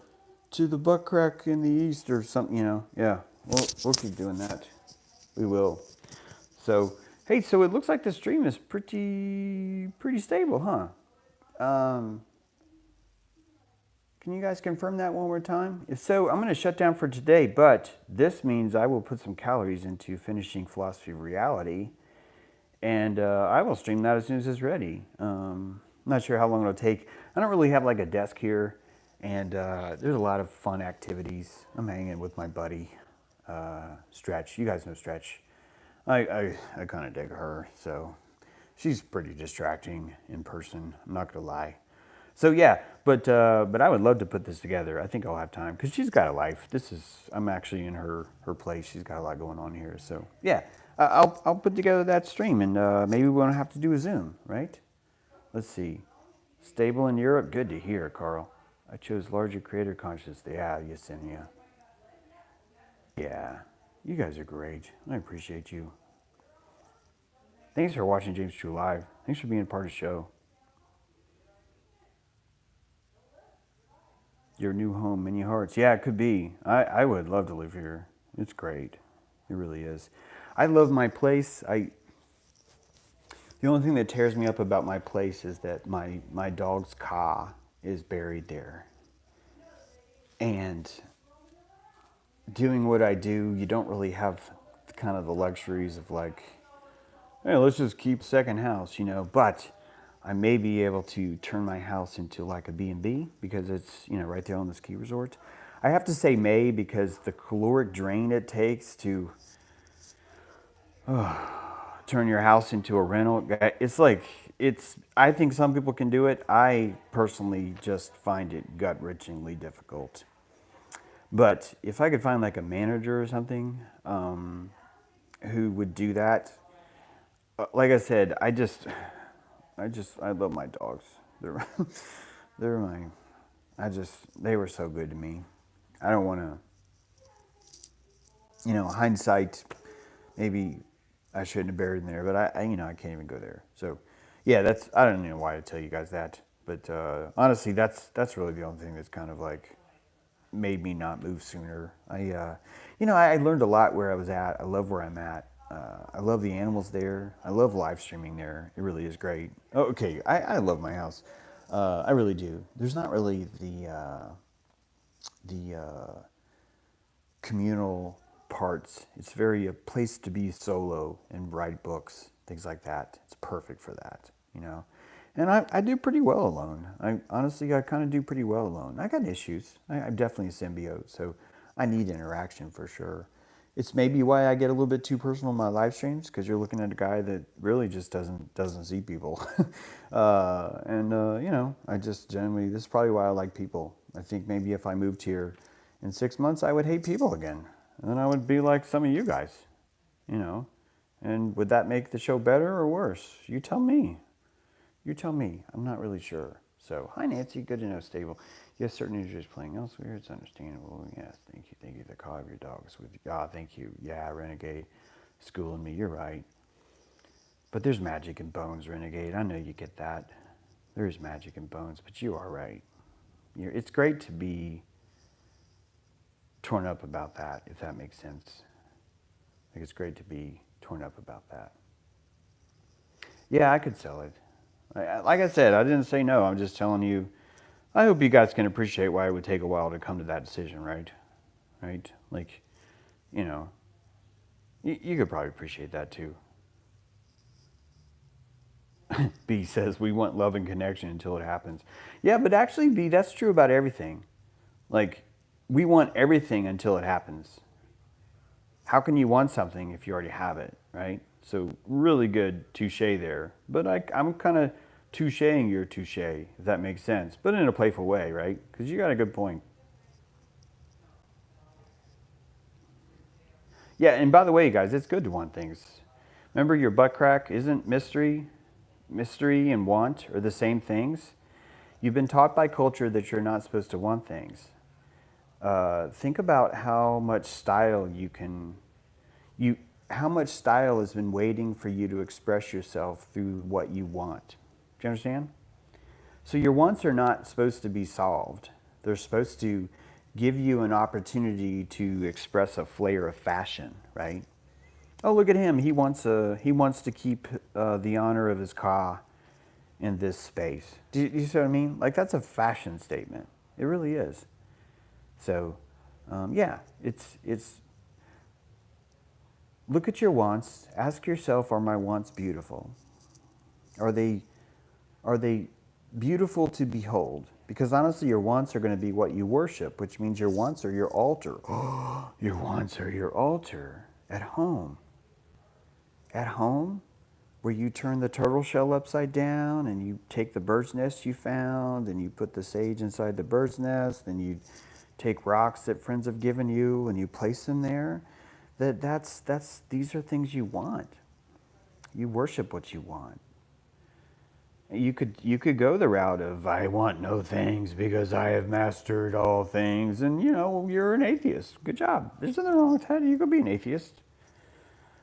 to the butt crack in the east or something, Yeah, we'll keep doing that. We will. So, hey, so it looks like the stream is pretty stable, huh? Can you guys confirm that one more time? If so, I'm going to shut down for today, but this means I will put some calories into finishing Philosophy of Reality, and I will stream that as soon as it's ready. I'm not sure how long it'll take. I don't really have like a desk here, and there's a lot of fun activities. I'm hanging with my buddy, Stretch. You guys know Stretch. I kind of dig her, so She's pretty distracting in person. I'm not gonna lie. So yeah, but I would love to put this together. I think I'll have time because she's got a life. I'm actually in her place. She's got a lot going on here. So yeah, I'll put together that stream and maybe we won't have to do a Zoom, right? Let's see. Stable in Europe. Good to hear, Carl. I chose larger creator conscious. Yeah, Yesenia. Yeah, you guys are great. I appreciate you. Thanks for watching James True Live. Thanks for being a part of the show. Your new home, many hearts. Yeah, it could be. I would love to live here. It's great. It really is. I love my place. The only thing that tears me up about my place is that my dog's Ka is buried there. And doing what I do, you don't really have kind of the luxuries of like, hey, let's just keep second house, But I may be able to turn my house into like a B&B because it's, right there on the ski resort. I have to say may because the caloric drain it takes to turn your house into a rental, I think some people can do it. I personally just find it gut-wrenchingly difficult. But if I could find like a manager or something who would do that, like I said, I love my dogs. They're they were so good to me. I don't want to, hindsight, maybe I shouldn't have buried them there, but I can't even go there. So, yeah, I don't know why I tell you guys that, but honestly, that's really the only thing that's kind of like made me not move sooner. I learned a lot where I was at. I love where I'm at. I love the animals there. I love live streaming there. It really is great. Oh, okay, I love my house. I really do. There's not really the communal parts. It's very a place to be solo and write books, things like that. It's perfect for that. And I do pretty well alone. I kind of do pretty well alone. I got issues. I'm definitely a symbiote, so I need interaction for sure. It's maybe why I get a little bit too personal in my live streams because you're looking at a guy that really just doesn't see people, I just generally this is probably why I like people. I think maybe if I moved here in 6 months, I would hate people again, and then I would be like some of you guys, And would that make the show better or worse? You tell me. You tell me. I'm not really sure. So, hi Nancy, good to know. Stable. Yes, certain injuries playing elsewhere. It's understandable. Yes, thank you. Thank you. The call of your dogs with you. Ah, thank you. Yeah, Renegade. Schooling me. You're right. But there's magic in bones, Renegade. I know you get that. There's magic in bones, but you are right. It's great to be torn up about that, if that makes sense. I think it's great to be torn up about that. Yeah, I could sell it. Like I said, I didn't say no. I'm just telling you. I hope you guys can appreciate why it would take a while to come to that decision, right? Right? Like, you could probably appreciate that too. B says, we want love and connection until it happens. Yeah, but actually, B, that's true about everything. Like, we want everything until it happens. How can you want something if you already have it, right? So really good touche there. But I'm kind of toucheing your touche, if that makes sense. But in a playful way, right? Because you got a good point. Yeah, and by the way, guys, it's good to want things. Remember your butt crack isn't mystery. Mystery and want are the same things. You've been taught by culture that you're not supposed to want things. Think about how much style how much style has been waiting for you to express yourself through what you want. Do you understand? So your wants are not supposed to be solved. They're supposed to give you an opportunity to express a flair of fashion, right? Oh, look at him. He wants to keep the honor of his ka in this space. Do you see what I mean? Like that's a fashion statement. It really is. So, yeah, it's look at your wants. Ask yourself, are my wants beautiful? Are they beautiful to behold? Because honestly, your wants are going to be what you worship, which means your wants are your altar. Your wants are your altar at home. At home? where you turn the turtle shell upside down and you take the bird's nest you found and you put the sage inside the bird's nest and you take rocks that friends have given you and you place them there. That's these are things you want. You worship what you want. You could go the route of I want no things because I have mastered all things, and you're an atheist. Good job. There's nothing wrong with that. You could be an atheist.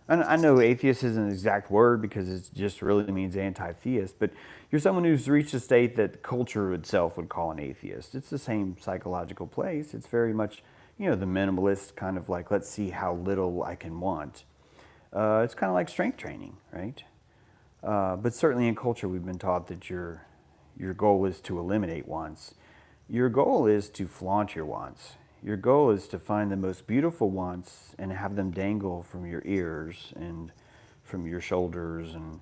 And I know atheist isn't an exact word because it just really means anti-theist, but you're someone who's reached a state that culture itself would call an atheist. It's the same psychological place. It's very much, the minimalist kind of like, let's see how little I can want. It's kind of like strength training, right? But certainly in culture, we've been taught that your goal is to eliminate wants. Your goal is to flaunt your wants. Your goal is to find the most beautiful wants and have them dangle from your ears and from your shoulders. And,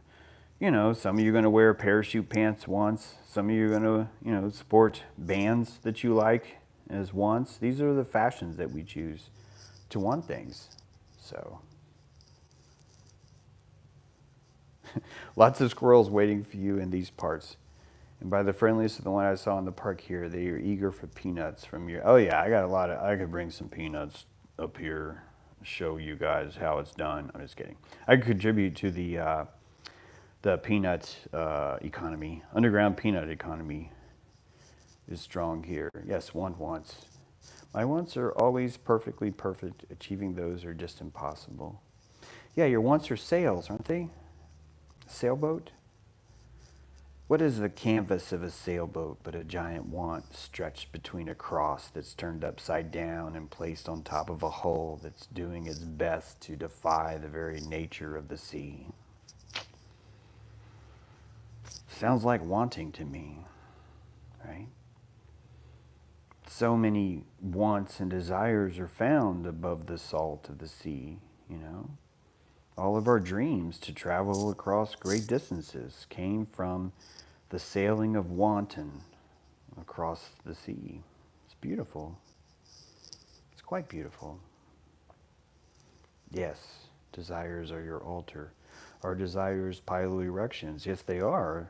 some of you are going to wear parachute pants wants. Some of you are going to, sport bands that you like as wants. These are the fashions that we choose to want things. So, lots of squirrels waiting for you in these parts. And by the friendliest of the one I saw in the park here, they are eager for peanuts from your. Oh yeah, I could bring some peanuts up here, show you guys how it's done. I'm just kidding. I could contribute to the peanut economy. Underground peanut economy is strong here. Yes, one wants. My wants are always perfectly perfect. Achieving those are just impossible. Yeah, your wants are sails, aren't they? Sailboat. What is the canvas of a sailboat but a giant want stretched between a cross that's turned upside down and placed on top of a hull that's doing its best to defy the very nature of the sea? Sounds like wanting to me, right? So many wants and desires are found above the salt of the sea, All of our dreams to travel across great distances came from the sailing of wanton across the sea. It's beautiful. It's quite beautiful. Yes, desires are your altar. Are desires piloerections? Yes, they are.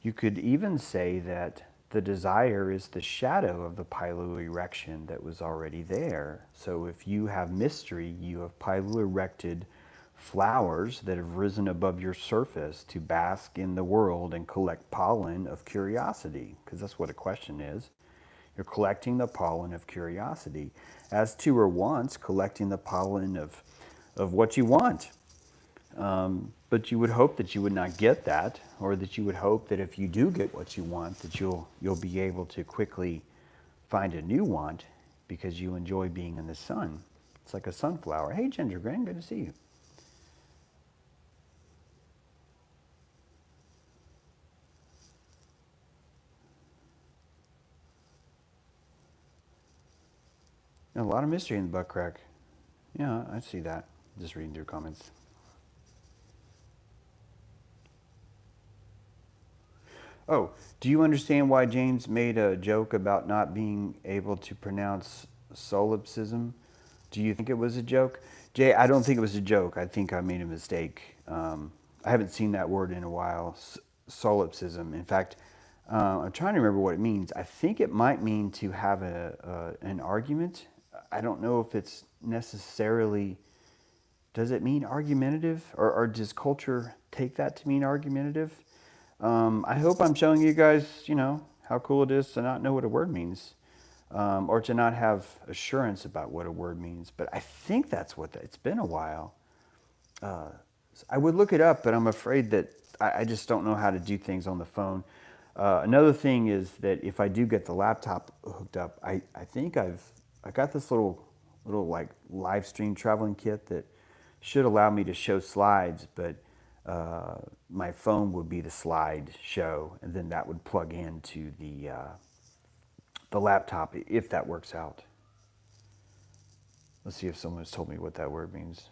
You could even say that the desire is the shadow of the piloerection that was already there. So if you have mystery, you have piloerected flowers that have risen above your surface to bask in the world and collect pollen of curiosity, because that's what a question is. You're collecting the pollen of curiosity. As to her wants, collecting the pollen of what you want. But you would hope that you would not get that, or that you would hope that if you do get what you want, that you'll be able to quickly find a new want because you enjoy being in the sun. It's like a sunflower. Hey, Ginger Grin, good to see you. A lot of mystery in the butt crack. Yeah, I see that. Just reading through comments. Oh, do you understand why James made a joke about not being able to pronounce solipsism? Do you think it was a joke? Jay, I don't think it was a joke. I think I made a mistake. I haven't seen that word in a while, solipsism. In fact, I'm trying to remember what it means. I think it might mean to have an argument. I don't know if it's necessarily, does it mean argumentative? Or does culture take that to mean argumentative? I hope I'm showing you guys, how cool it is to not know what a word means, or to not have assurance about what a word means. But I think that's what it's been a while. I would look it up, but I'm afraid that I just don't know how to do things on the phone. Another thing is that if I do get the laptop hooked up, I think I got this little like live stream traveling kit that should allow me to show slides, but my phone would be the slide show, and then that would plug into the laptop if that works out. Let's see if someone has told me what that word means.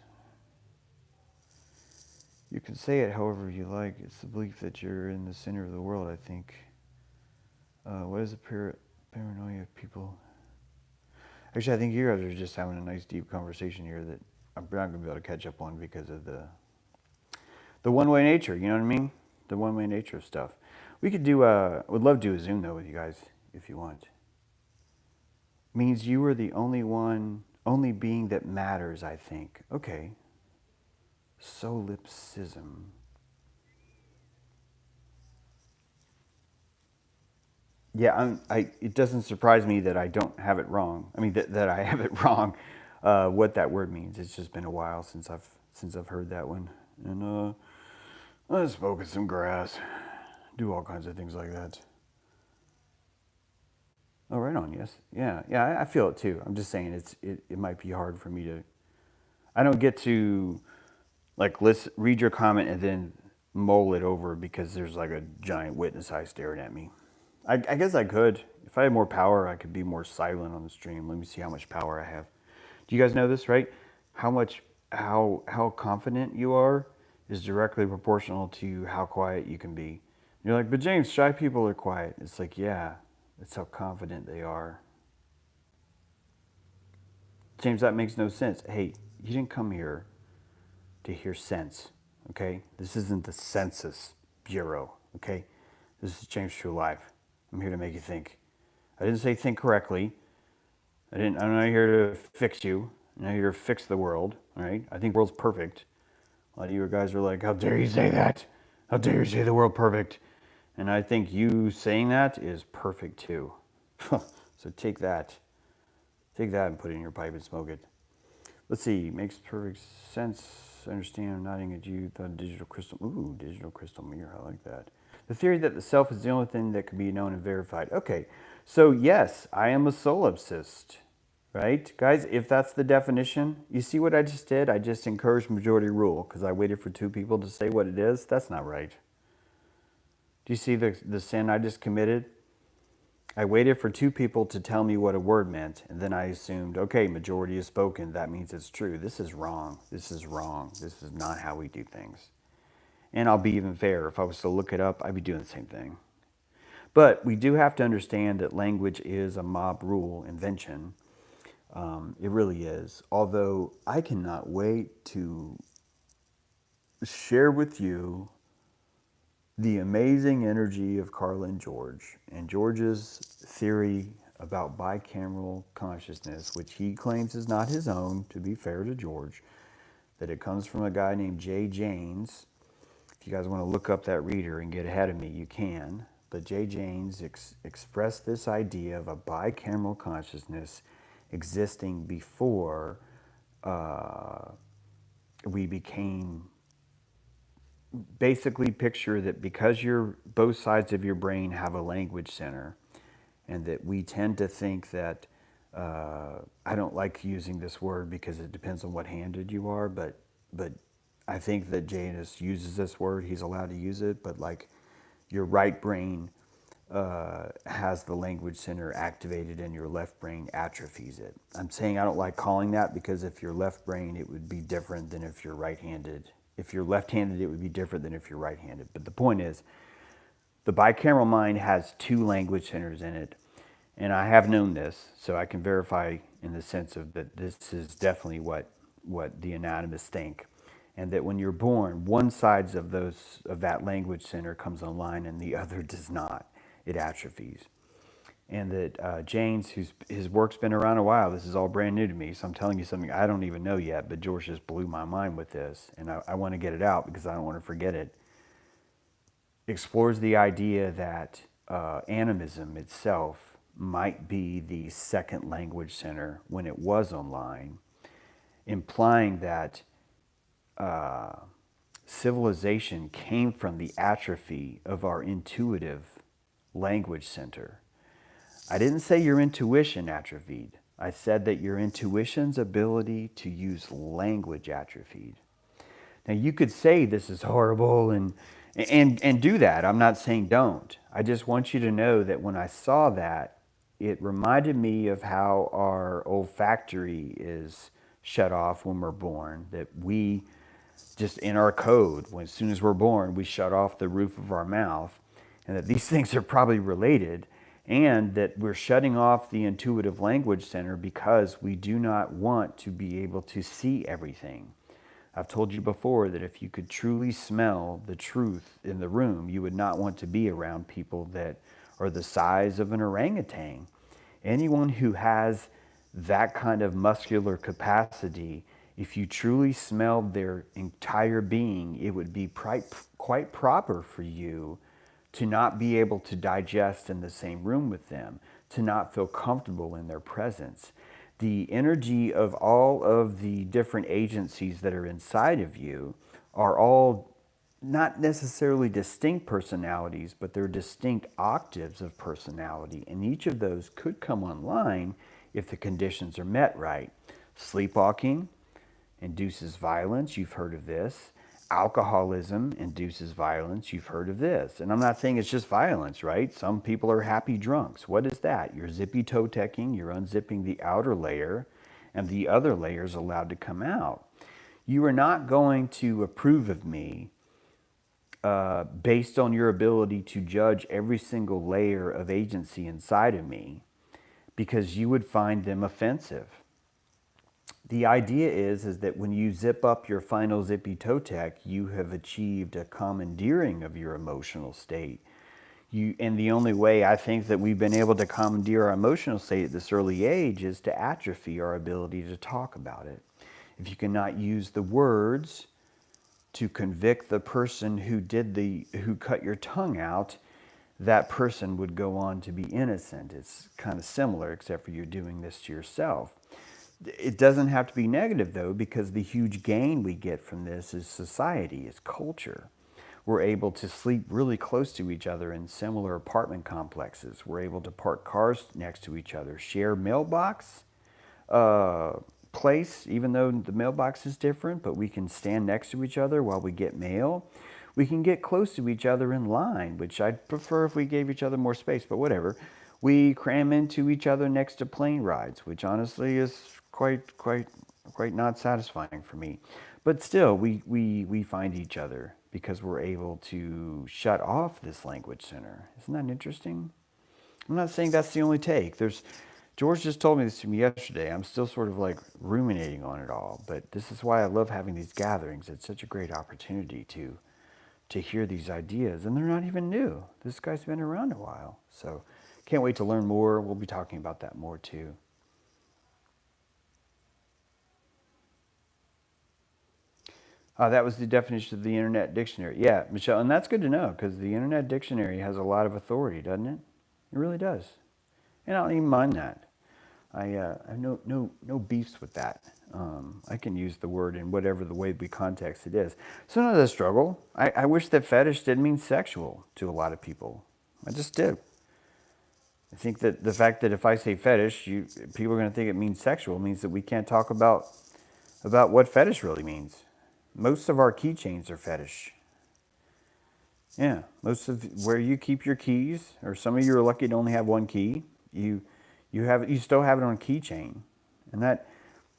You can say it however you like. It's the belief that you're in the center of the world, I think. What is the paranoia of people? Actually, I think you guys are just having a nice deep conversation here that I'm not going to be able to catch up on because of the The one-way nature, you know what I mean? The one-way nature of stuff. We could do would love to do a Zoom though with you guys if you want. Means you are the only being that matters, I think. Okay. Solipsism. Yeah, it doesn't surprise me that I don't have it wrong. I mean, that I have it wrong. What that word means. It's just been a while since I've heard that one. And I smoke some grass, do all kinds of things like that. Oh, right on. Yes, yeah. I feel it too. I'm just saying it might be hard for me to. I don't get to like read your comment and then mull it over because there's like a giant witness eye staring at me. I guess I could. If I had more power, I could be more silent on the stream. Let me see how much power I have. Do you guys know this, right? How confident you are is directly proportional to how quiet you can be. And you're like, but James, shy people are quiet. It's like, yeah, that's how confident they are. James, that makes no sense. Hey, you didn't come here to hear sense, okay? This isn't the Census Bureau, okay? This is James True Life. I'm here to make you think. I didn't say think correctly. I'm not here to fix you. I'm not here to fix the world, all right? I think the world's perfect. A lot of you guys are like, how dare you say that? How dare you say the world perfect? And I think you saying that is perfect too. So take that. Take that and put it in your pipe and smoke it. Let's see, makes perfect sense. I understand, I'm nodding at you. Thought digital crystal, ooh, digital crystal mirror, I like that. The theory that the self is the only thing that can be known and verified. Okay, so yes, I am a solipsist, right? Guys, if that's the definition, you see what I just did? I just encouraged majority rule because I waited for two people to say what it is. That's not right. Do you see the sin I just committed? I waited for two people to tell me what a word meant, and then I assumed, okay, majority is spoken, that means it's true. This is wrong. This is wrong. This is not how we do things. And I'll be even fair. If I was to look it up, I'd be doing the same thing. But we do have to understand that language is a mob rule invention. It really is. Although I cannot wait to share with you the amazing energy of Carl and George, and George's theory about bicameral consciousness, which he claims is not his own, to be fair to George, that it comes from a guy named Jay Janes. If you guys want to look up that reader and get ahead of me, you can. But Jay Janes expressed this idea of a bicameral consciousness existing before we became. Basically picture that because both sides of your brain have a language center, and that we tend to think that I don't like using this word because it depends on what handed you are, but I think that Janus uses this word. He's allowed to use it, but like your right brain has the language center activated and your left brain atrophies it. I'm saying I don't like calling that because if you're left brain, it would be different than if you're right-handed. If you're left-handed, it would be different than if you're right-handed. But the point is, the bicameral mind has two language centers in it. And I have known this, so I can verify in the sense of that this is definitely what the anatomists think. And that when you're born, one side of that language center comes online and the other does not. It atrophies. And that James, his work's been around a while, this is all brand new to me, so I'm telling you something I don't even know yet, but George just blew my mind with this, and I want to get it out because I don't want to forget it. Explores the idea that animism itself might be the second language center when it was online, implying that civilization came from the atrophy of our intuitive language center. I didn't say your intuition atrophied. I said that your intuition's ability to use language atrophied. Now you could say this is horrible and do that. I'm not saying don't. I just want you to know that when I saw that, it reminded me of how our olfactory is shut off when we're born. That we just in our code, as soon as we're born, we shut off the roof of our mouth, and that these things are probably related. And that we're shutting off the intuitive language center because we do not want to be able to see everything. I've told you before that if you could truly smell the truth in the room, you would not want to be around people that are the size of an orangutan. Anyone who has that kind of muscular capacity, if you truly smelled their entire being, it would be quite proper for you to not be able to digest in the same room with them, to not feel comfortable in their presence. The energy of all of the different agencies that are inside of you are all not necessarily distinct personalities, but they're distinct octaves of personality. And each of those could come online if the conditions are met right. Sleepwalking induces violence. You've heard of this. Alcoholism induces violence. You've heard of this. And I'm not saying it's just violence, right? Some people are happy drunks. What is that? You're zippy toe teching, you're unzipping the outer layer, and the other layer is allowed to come out. You are not going to approve of me based on your ability to judge every single layer of agency inside of me, because you would find them offensive. The idea is that when you zip up your final zippy toe tech, you have achieved a commandeering of your emotional state. And the only way I think that we've been able to commandeer our emotional state at this early age is to atrophy our ability to talk about it. If you cannot use the words to convict the person who cut your tongue out, that person would go on to be innocent. It's kind of similar, except for you're doing this to yourself. It doesn't have to be negative, though, because the huge gain we get from this is society, is culture. We're able to sleep really close to each other in similar apartment complexes. We're able to park cars next to each other, share mailbox place, even though the mailbox is different, but we can stand next to each other while we get mail. We can get close to each other in line, which I'd prefer if we gave each other more space, but whatever. We cram into each other next to plane rides, which honestly is quite not satisfying for me. But still, we find each other because we're able to shut off this language center. Isn't that interesting? I'm not saying that's the only take. George just told me this to me yesterday. I'm still sort of like ruminating on it all, but this is why I love having these gatherings. It's such a great opportunity to hear these ideas, and they're not even new. This guy's been around a while, so can't wait to learn more. We'll be talking about that more too. That was the definition of the Internet Dictionary. Yeah, Michelle, and that's good to know because the Internet Dictionary has a lot of authority, doesn't it? It really does, and I don't even mind that. I have no beefs with that. I can use the word in whatever the way we context it is. So not a struggle. I wish that fetish didn't mean sexual to a lot of people. I just did. I think that the fact that if I say fetish, people are going to think it means sexual means that we can't talk about what fetish really means. Most of our keychains are fetish. Yeah, most of where you keep your keys, or some of you are lucky to only have one key. You still have it on a keychain, and that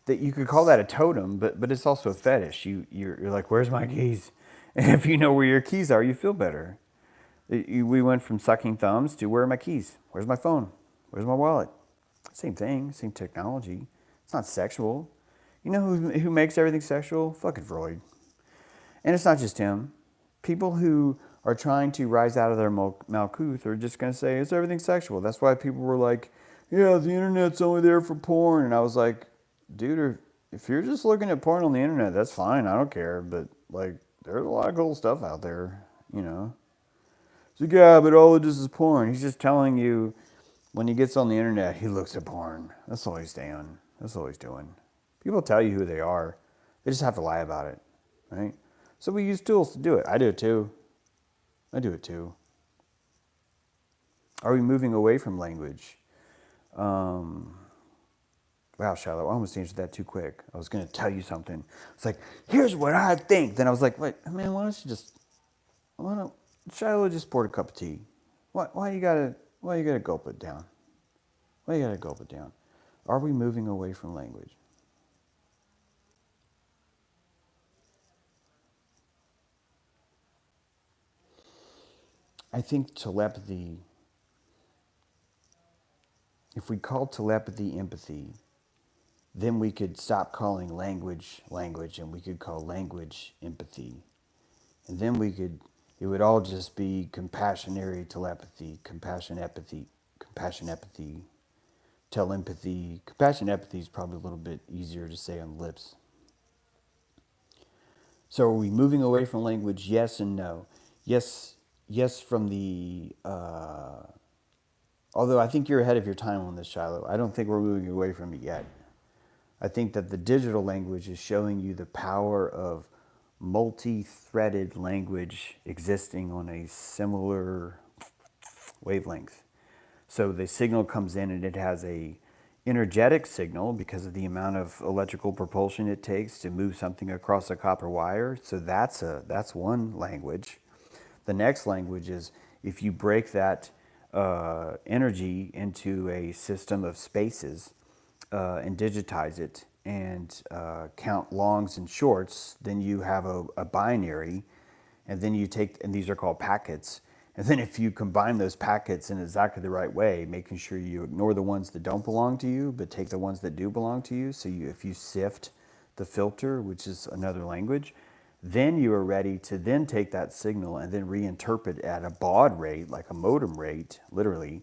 you could call that a totem, but it's also a fetish. You're like, where's my keys? And if you know where your keys are, you feel better. We went from sucking thumbs to where are my keys? Where's my phone? Where's my wallet? Same thing, same technology. It's not sexual. You know who makes everything sexual? Fucking Freud. And it's not just him. People who are trying to rise out of their malkuth are just going to say, it's everything sexual. That's why people were like, yeah, the internet's only there for porn. And I was like, dude, if you're just looking at porn on the internet, that's fine. I don't care. But, like, there's a lot of cool stuff out there, you know. It's like, yeah, but all it is porn. He's just telling you when he gets on the internet, he looks at porn. That's all he's doing. That's all he's doing. People tell you who they are. They just have to lie about it, right? So we use tools to do it. I do it too. I do it too. Are we moving away from language? Wow, Shiloh, I almost answered that too quick. I was going to tell you something. It's like, here's what I think. Then I was like, wait, man, why don't Shiloh just poured a cup of tea? Why you gotta gulp it down? Why you gotta gulp it down? Are we moving away from language? I think telepathy, if we call telepathy empathy, then we could stop calling language language, and we could call language empathy. And then it would all just be compassionary telepathy, compassion empathy, telepathy. Compassion empathy is probably a little bit easier to say on the lips. So are we moving away from language? Yes and no. Yes, yes from the, although I think you're ahead of your time on this, Shiloh. I don't think we're moving away from it yet. I think that the digital language is showing you the power of multi-threaded language existing on a similar wavelength. So the signal comes in and it has a energetic signal because of the amount of electrical propulsion it takes to move something across a copper wire. So that's one language. The next language is if you break that energy into a system of spaces and digitize it and count longs and shorts, then you have a binary, and then you take, and these are called packets. And then if you combine those packets in exactly the right way, making sure you ignore the ones that don't belong to you, but take the ones that do belong to you. So if you sift the filter, which is another language, then you are ready to then take that signal and then reinterpret at a baud rate, like a modem rate, literally,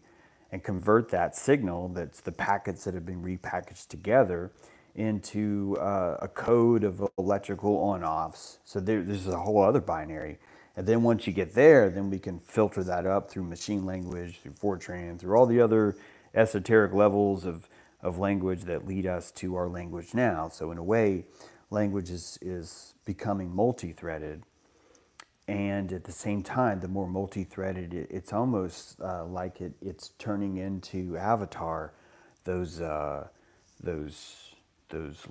and convert that signal, that's the packets that have been repackaged together, into a code of electrical on-offs. So there's a whole other binary. And then once you get there, then we can filter that up through machine language, through Fortran, through all the other esoteric levels of language that lead us to our language now. So in a way, language is becoming multi-threaded. And at the same time, the more multi-threaded, it's almost like it's turning into Avatar, those those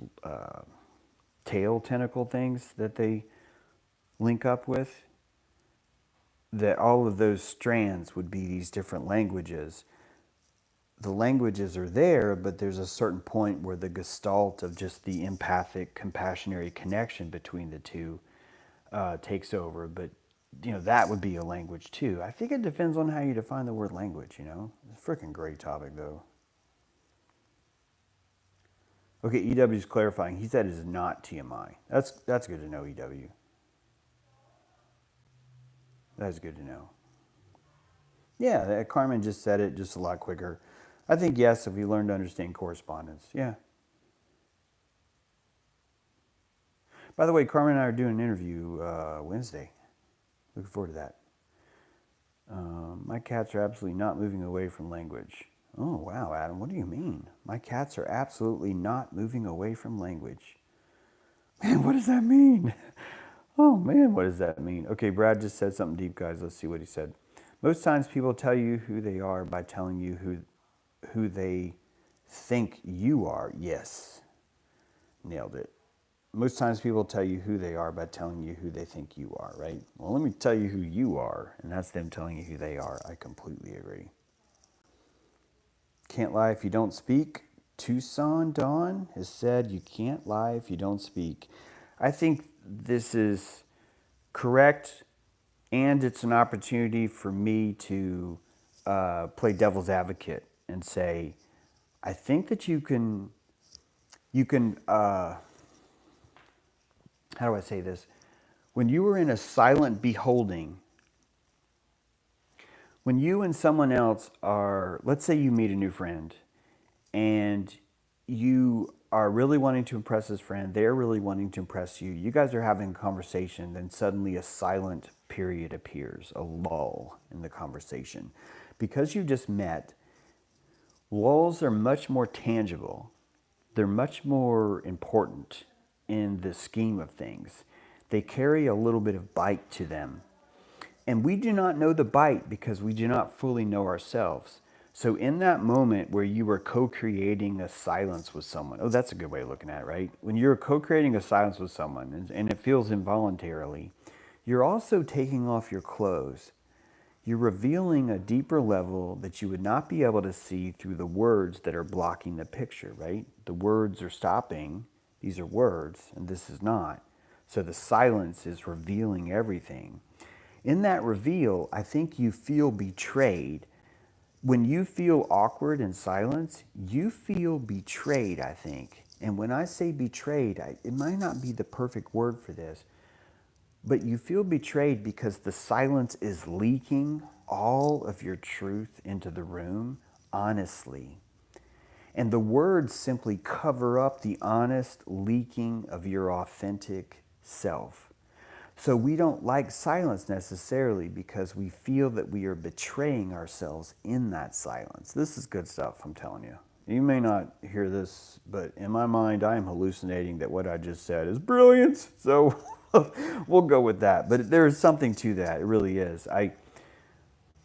tail tentacle things that they link up with. That all of those strands would be these different languages. The languages are there, but there's a certain point where the gestalt of just the empathic, compassionary connection between the two takes over. But that would be a language too. I think it depends on how you define the word language. It's a freaking great topic though. Okay, EW's clarifying. He said it's not TMI. That's good to know, EW. That's good to know. Yeah, Carmen just said it just a lot quicker. I think yes, if we learn to understand correspondence. Yeah. By the way, Carmen and I are doing an interview Wednesday. Looking forward to that. My cats are absolutely not moving away from language. Oh, wow, Adam, what do you mean? My cats are absolutely not moving away from language. Man, what does that mean? Oh, man, what does that mean? Okay, Brad just said something deep, guys. Let's see what he said. Most times people tell you who they are by telling you who they think you are. Yes, nailed it. Most times people tell you who they are by telling you who they think you are, right? Well, let me tell you who you are, and that's them telling you who they are. I completely agree. Can't lie if you don't speak. Tucson Dawn has said you can't lie if you don't speak. I think this is correct, and it's an opportunity for me to play devil's advocate and say, I think that you can how do I say this? When you are in a silent beholding, when you and someone else are, let's say you meet a new friend and you are really wanting to impress this friend, they're really wanting to impress you, you guys are having a conversation, then suddenly a silent period appears, a lull in the conversation. Because you just met, lulls are much more tangible. They're much more important in the scheme of things. They carry a little bit of bite to them. And we do not know the bite because we do not fully know ourselves. So in that moment where you are co-creating a silence with someone, oh, that's a good way of looking at it, right? When you're co-creating a silence with someone and it feels involuntarily, you're also taking off your clothes. You're revealing a deeper level that you would not be able to see through the words that are blocking the picture, right? The words are stopping. These are words, and this is not. So the silence is revealing everything. In that reveal, I think you feel betrayed. When you feel awkward in silence, you feel betrayed, I think. And when I say betrayed, it might not be the perfect word for this, but you feel betrayed because the silence is leaking all of your truth into the room honestly. And the words simply cover up the honest leaking of your authentic self. So we don't like silence necessarily because we feel that we are betraying ourselves in that silence. This is good stuff, I'm telling you. You may not hear this, but in my mind, I am hallucinating that what I just said is brilliant. So we'll go with that. But there is something to that. It really is.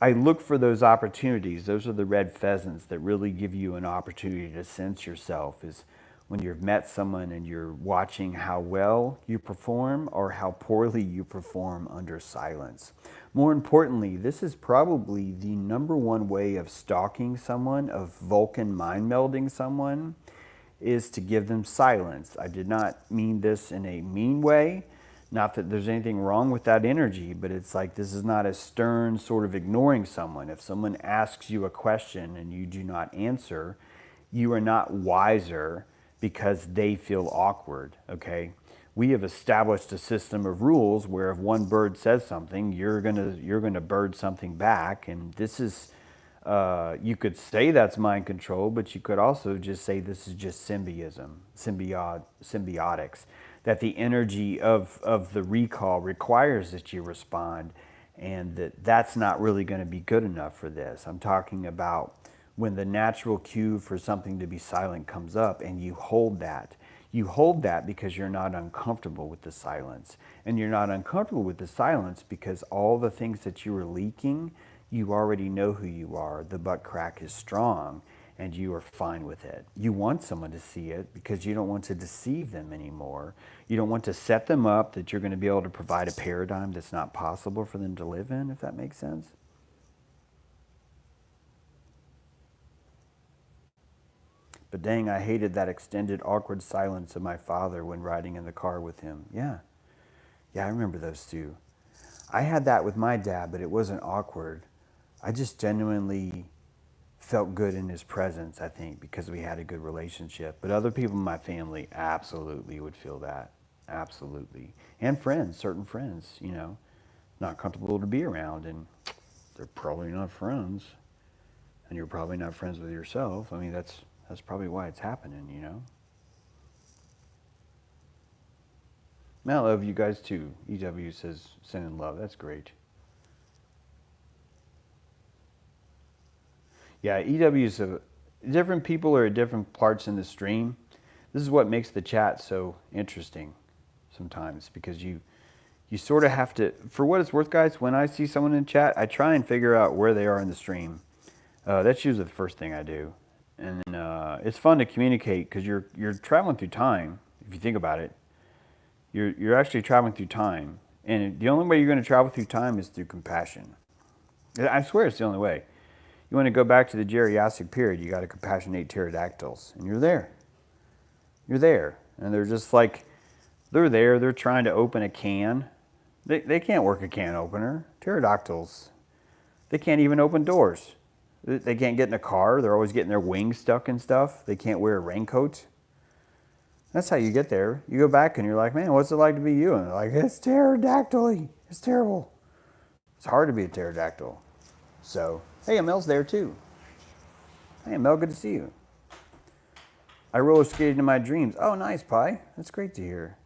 I look for those opportunities. Those are the red pheasants that really give you an opportunity to sense yourself, is when you've met someone and you're watching how well you perform or how poorly you perform under silence. More importantly, this is probably the number one way of stalking someone, of Vulcan mind melding someone, is to give them silence. I did not mean this in a mean way. Not that there's anything wrong with that energy, but it's like, this is not a stern sort of ignoring someone. If someone asks you a question and you do not answer, you are not wiser because they feel awkward, okay? We have established a system of rules where if one bird says something, you're gonna bird something back, and this is, you could say that's mind control, but you could also just say this is just symbiotics, that the energy of the recall requires that you respond, and that's not really going to be good enough for this. I'm talking about when the natural cue for something to be silent comes up and you hold that. You hold that because you're not uncomfortable with the silence. And you're not uncomfortable with the silence because all the things that you are leaking, you already know who you are. The butt crack is strong and you are fine with it. You want someone to see it because you don't want to deceive them anymore. You don't want to set them up that you're going to be able to provide a paradigm that's not possible for them to live in, if that makes sense. But dang, I hated that extended awkward silence of my father when riding in the car with him. Yeah, I remember those two. I had that with my dad, but it wasn't awkward. I just genuinely felt good in his presence, I think, because we had a good relationship. But other people in my family absolutely would feel that. Absolutely. And friends, certain friends, you know, not comfortable to be around, and they're probably not friends. And you're probably not friends with yourself. I mean, that's probably why it's happening, you know? I love you guys too. EW says, sending love. That's great. Yeah, EW's different people are at different parts in the stream. This is what makes the chat so interesting sometimes, because you sort of have to, for what it's worth, guys, when I see someone in chat, I try and figure out where they are in the stream. That's usually the first thing I do. And it's fun to communicate because you're traveling through time. If you think about it, you're actually traveling through time, and the only way you're going to travel through time is through compassion. I swear it's the only way. You want to go back to the Geriassic period, you got to compassionate pterodactyls, and you're there. You're there, and they're just like, they're there. They're trying to open a can. They can't work a can opener. Pterodactyls, they can't even open doors. They can't get in a car. They're always getting their wings stuck and stuff. They can't wear a raincoat. That's how you get there. You go back and you're like, man, what's it like to be you? And they're like, it's pterodactyl. It's terrible. It's hard to be a pterodactyl. So, hey, Amel's there too. Hey, Amel, good to see you. I roller skated in my dreams. Oh, nice, Pi. That's great to hear.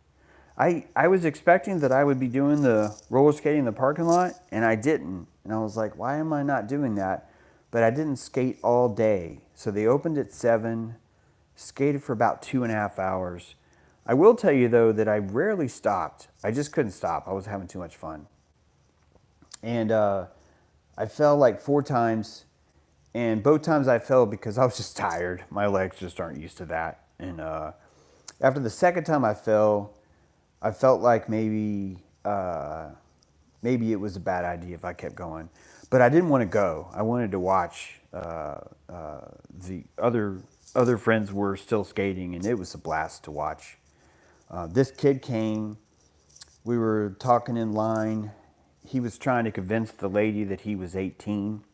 I was expecting that I would be doing the roller skating in the parking lot, and I didn't. And I was like, why am I not doing that? But I didn't skate all day. So they opened at 7, skated for about 2.5 hours. I will tell you, though, that I rarely stopped. I just couldn't stop. I was having too much fun. And I fell like 4 times. And both times I fell because I was just tired. My legs just aren't used to that. And after the second time I fell, I felt like maybe it was a bad idea if I kept going. But I didn't want to go. I wanted to watch. The other friends were still skating, and it was a blast to watch. This kid came. We were talking in line. He was trying to convince the lady that he was 18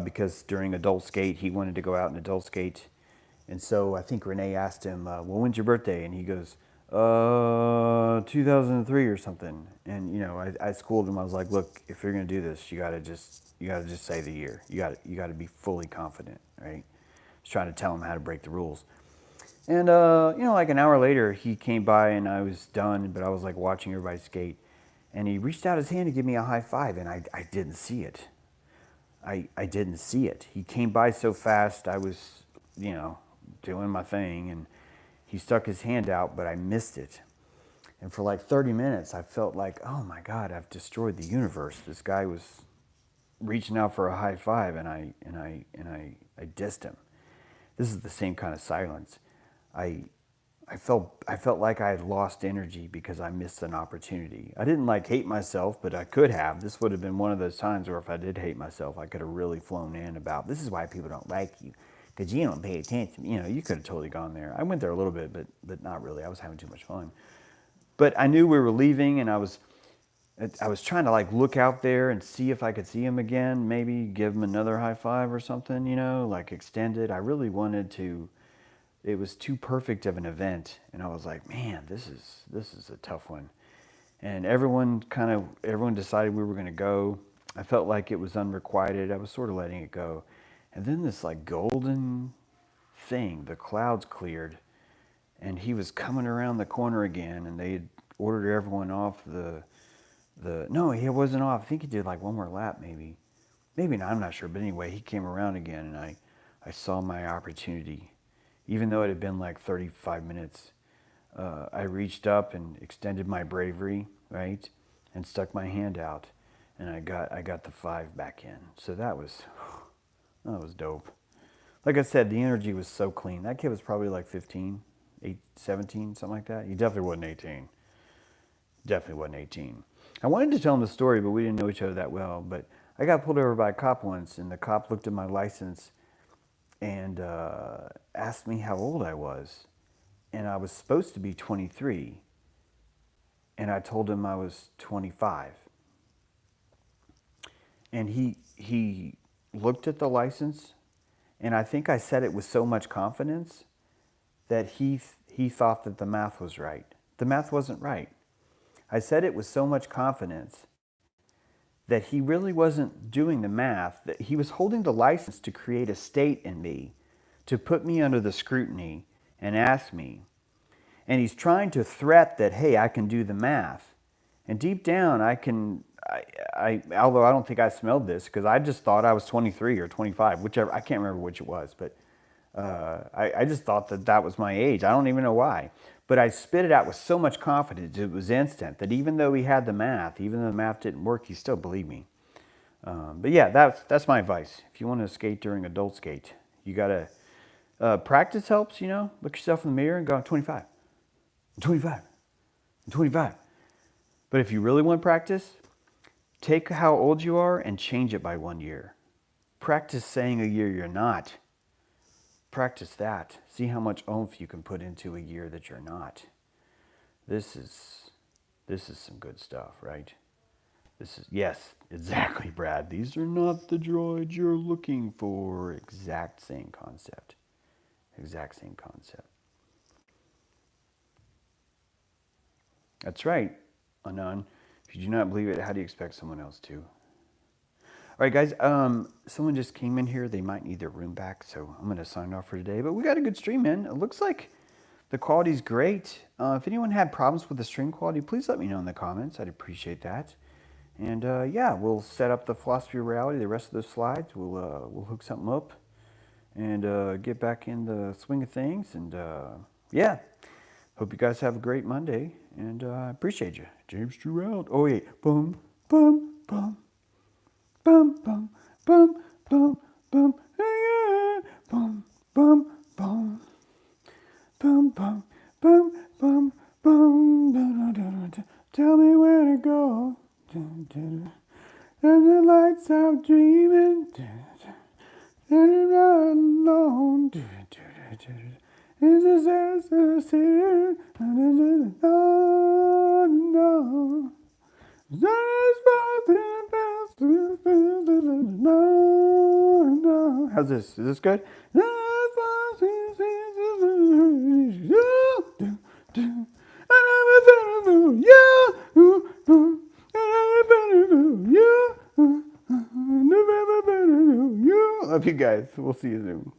because during adult skate, he wanted to go out and adult skate. And so I think Renee asked him, well, when's your birthday? And he goes, 2003 or something. And, you know, I schooled him. I was like, look, if you're going to do this, you got to just say the year. You got to be fully confident, right? I was trying to tell him how to break the rules. And, you know, like an hour later, he came by and I was done, but I was like watching everybody skate. And he reached out his hand to give me a high five, and I didn't see it. I didn't see it. He came by so fast, I was, you know, doing my thing, and he stuck his hand out, but I missed it. And for like 30 minutes, I felt like, oh my God, I've destroyed the universe. This guy was reaching out for a high five, and I dissed him. This is the same kind of silence. I felt like I had lost energy because I missed an opportunity. I didn't like hate myself, but I could have. This would have been one of those times where if I did hate myself, I could have really flown in about, this is why people don't like you, because you don't pay attention. You know, you could have totally gone there. I went there a little bit, but not really. I was having too much fun. But I knew we were leaving, and I was trying to like look out there and see if I could see him again, maybe give him another high five or something, you know, like extend it. I really wanted to. It was too perfect of an event, and I was like, man, this is a tough one. And everyone decided we were going to go. I felt like it was unrequited. I was sort of letting it go. And then this like golden thing, the clouds cleared, and he was coming around the corner again, and they had ordered everyone off no, he wasn't off. I think he did like one more lap, maybe not, I'm not sure. But anyway, he came around again, and I saw my opportunity. Even though it had been like 35 minutes, I reached up and extended my bravery, right, and stuck my hand out, and I got the 5 back in. So that was dope. Like I said, the energy was so clean. That kid was probably like 15, 17, something like that. He definitely wasn't 18. Definitely wasn't 18. I wanted to tell him the story, but we didn't know each other that well. But I got pulled over by a cop once, and the cop looked at my license and asked me how old I was. And I was supposed to be 23. And I told him I was 25. And he looked at the license, and I think I said it with so much confidence that he thought that the math was right. The math wasn't right. I said it with so much confidence that he really wasn't doing the math, that he was holding the license to create a state in me, to put me under the scrutiny and ask me. And he's trying to threat that, hey, I can do the math. And deep down, although I don't think I smelled this, because I just thought I was 23 or 25, whichever, I can't remember which it was, but I just thought that was my age. I don't even know why. But I spit it out with so much confidence, it was instant, that even though he had the math, even though the math didn't work, he still believed me. But yeah, that's my advice. If you want to skate during adult skate, you got to, practice helps, you know, look yourself in the mirror and go, I'm 25, I'm 25, I'm 25. But if you really want practice, take how old you are and change it by 1 year. Practice saying a year you're not. Practice that. See how much oomph you can put into a year that you're not. This is some good stuff, right? Yes, exactly, Brad. These are not the droids you're looking for. Exact same concept. Exact same concept. That's right, Anon. If you do not believe it, how do you expect someone else to? All right, guys, someone just came in here. They might need their room back, so I'm going to sign off for today. But we got a good stream, man. It looks like the quality's great. If anyone had problems with the stream quality, please let me know in the comments. I'd appreciate that. And yeah, we'll set up the philosophy of reality, the rest of those slides. We'll hook something up and get back in the swing of things. And yeah, hope you guys have a great Monday. And I appreciate you. James Drew out. Oh, yeah. Boom, boom, boom. Bum, bum, bum, bum, bum, yeah, bum, bum, bum, bum, bum, bum, bum, bum, da, da, da, da. Tell me where to go. And the lights out dreaming. And I'm not alone. Is this as a no, no. No. How's this? Is this good? Love you guys. We'll see you soon.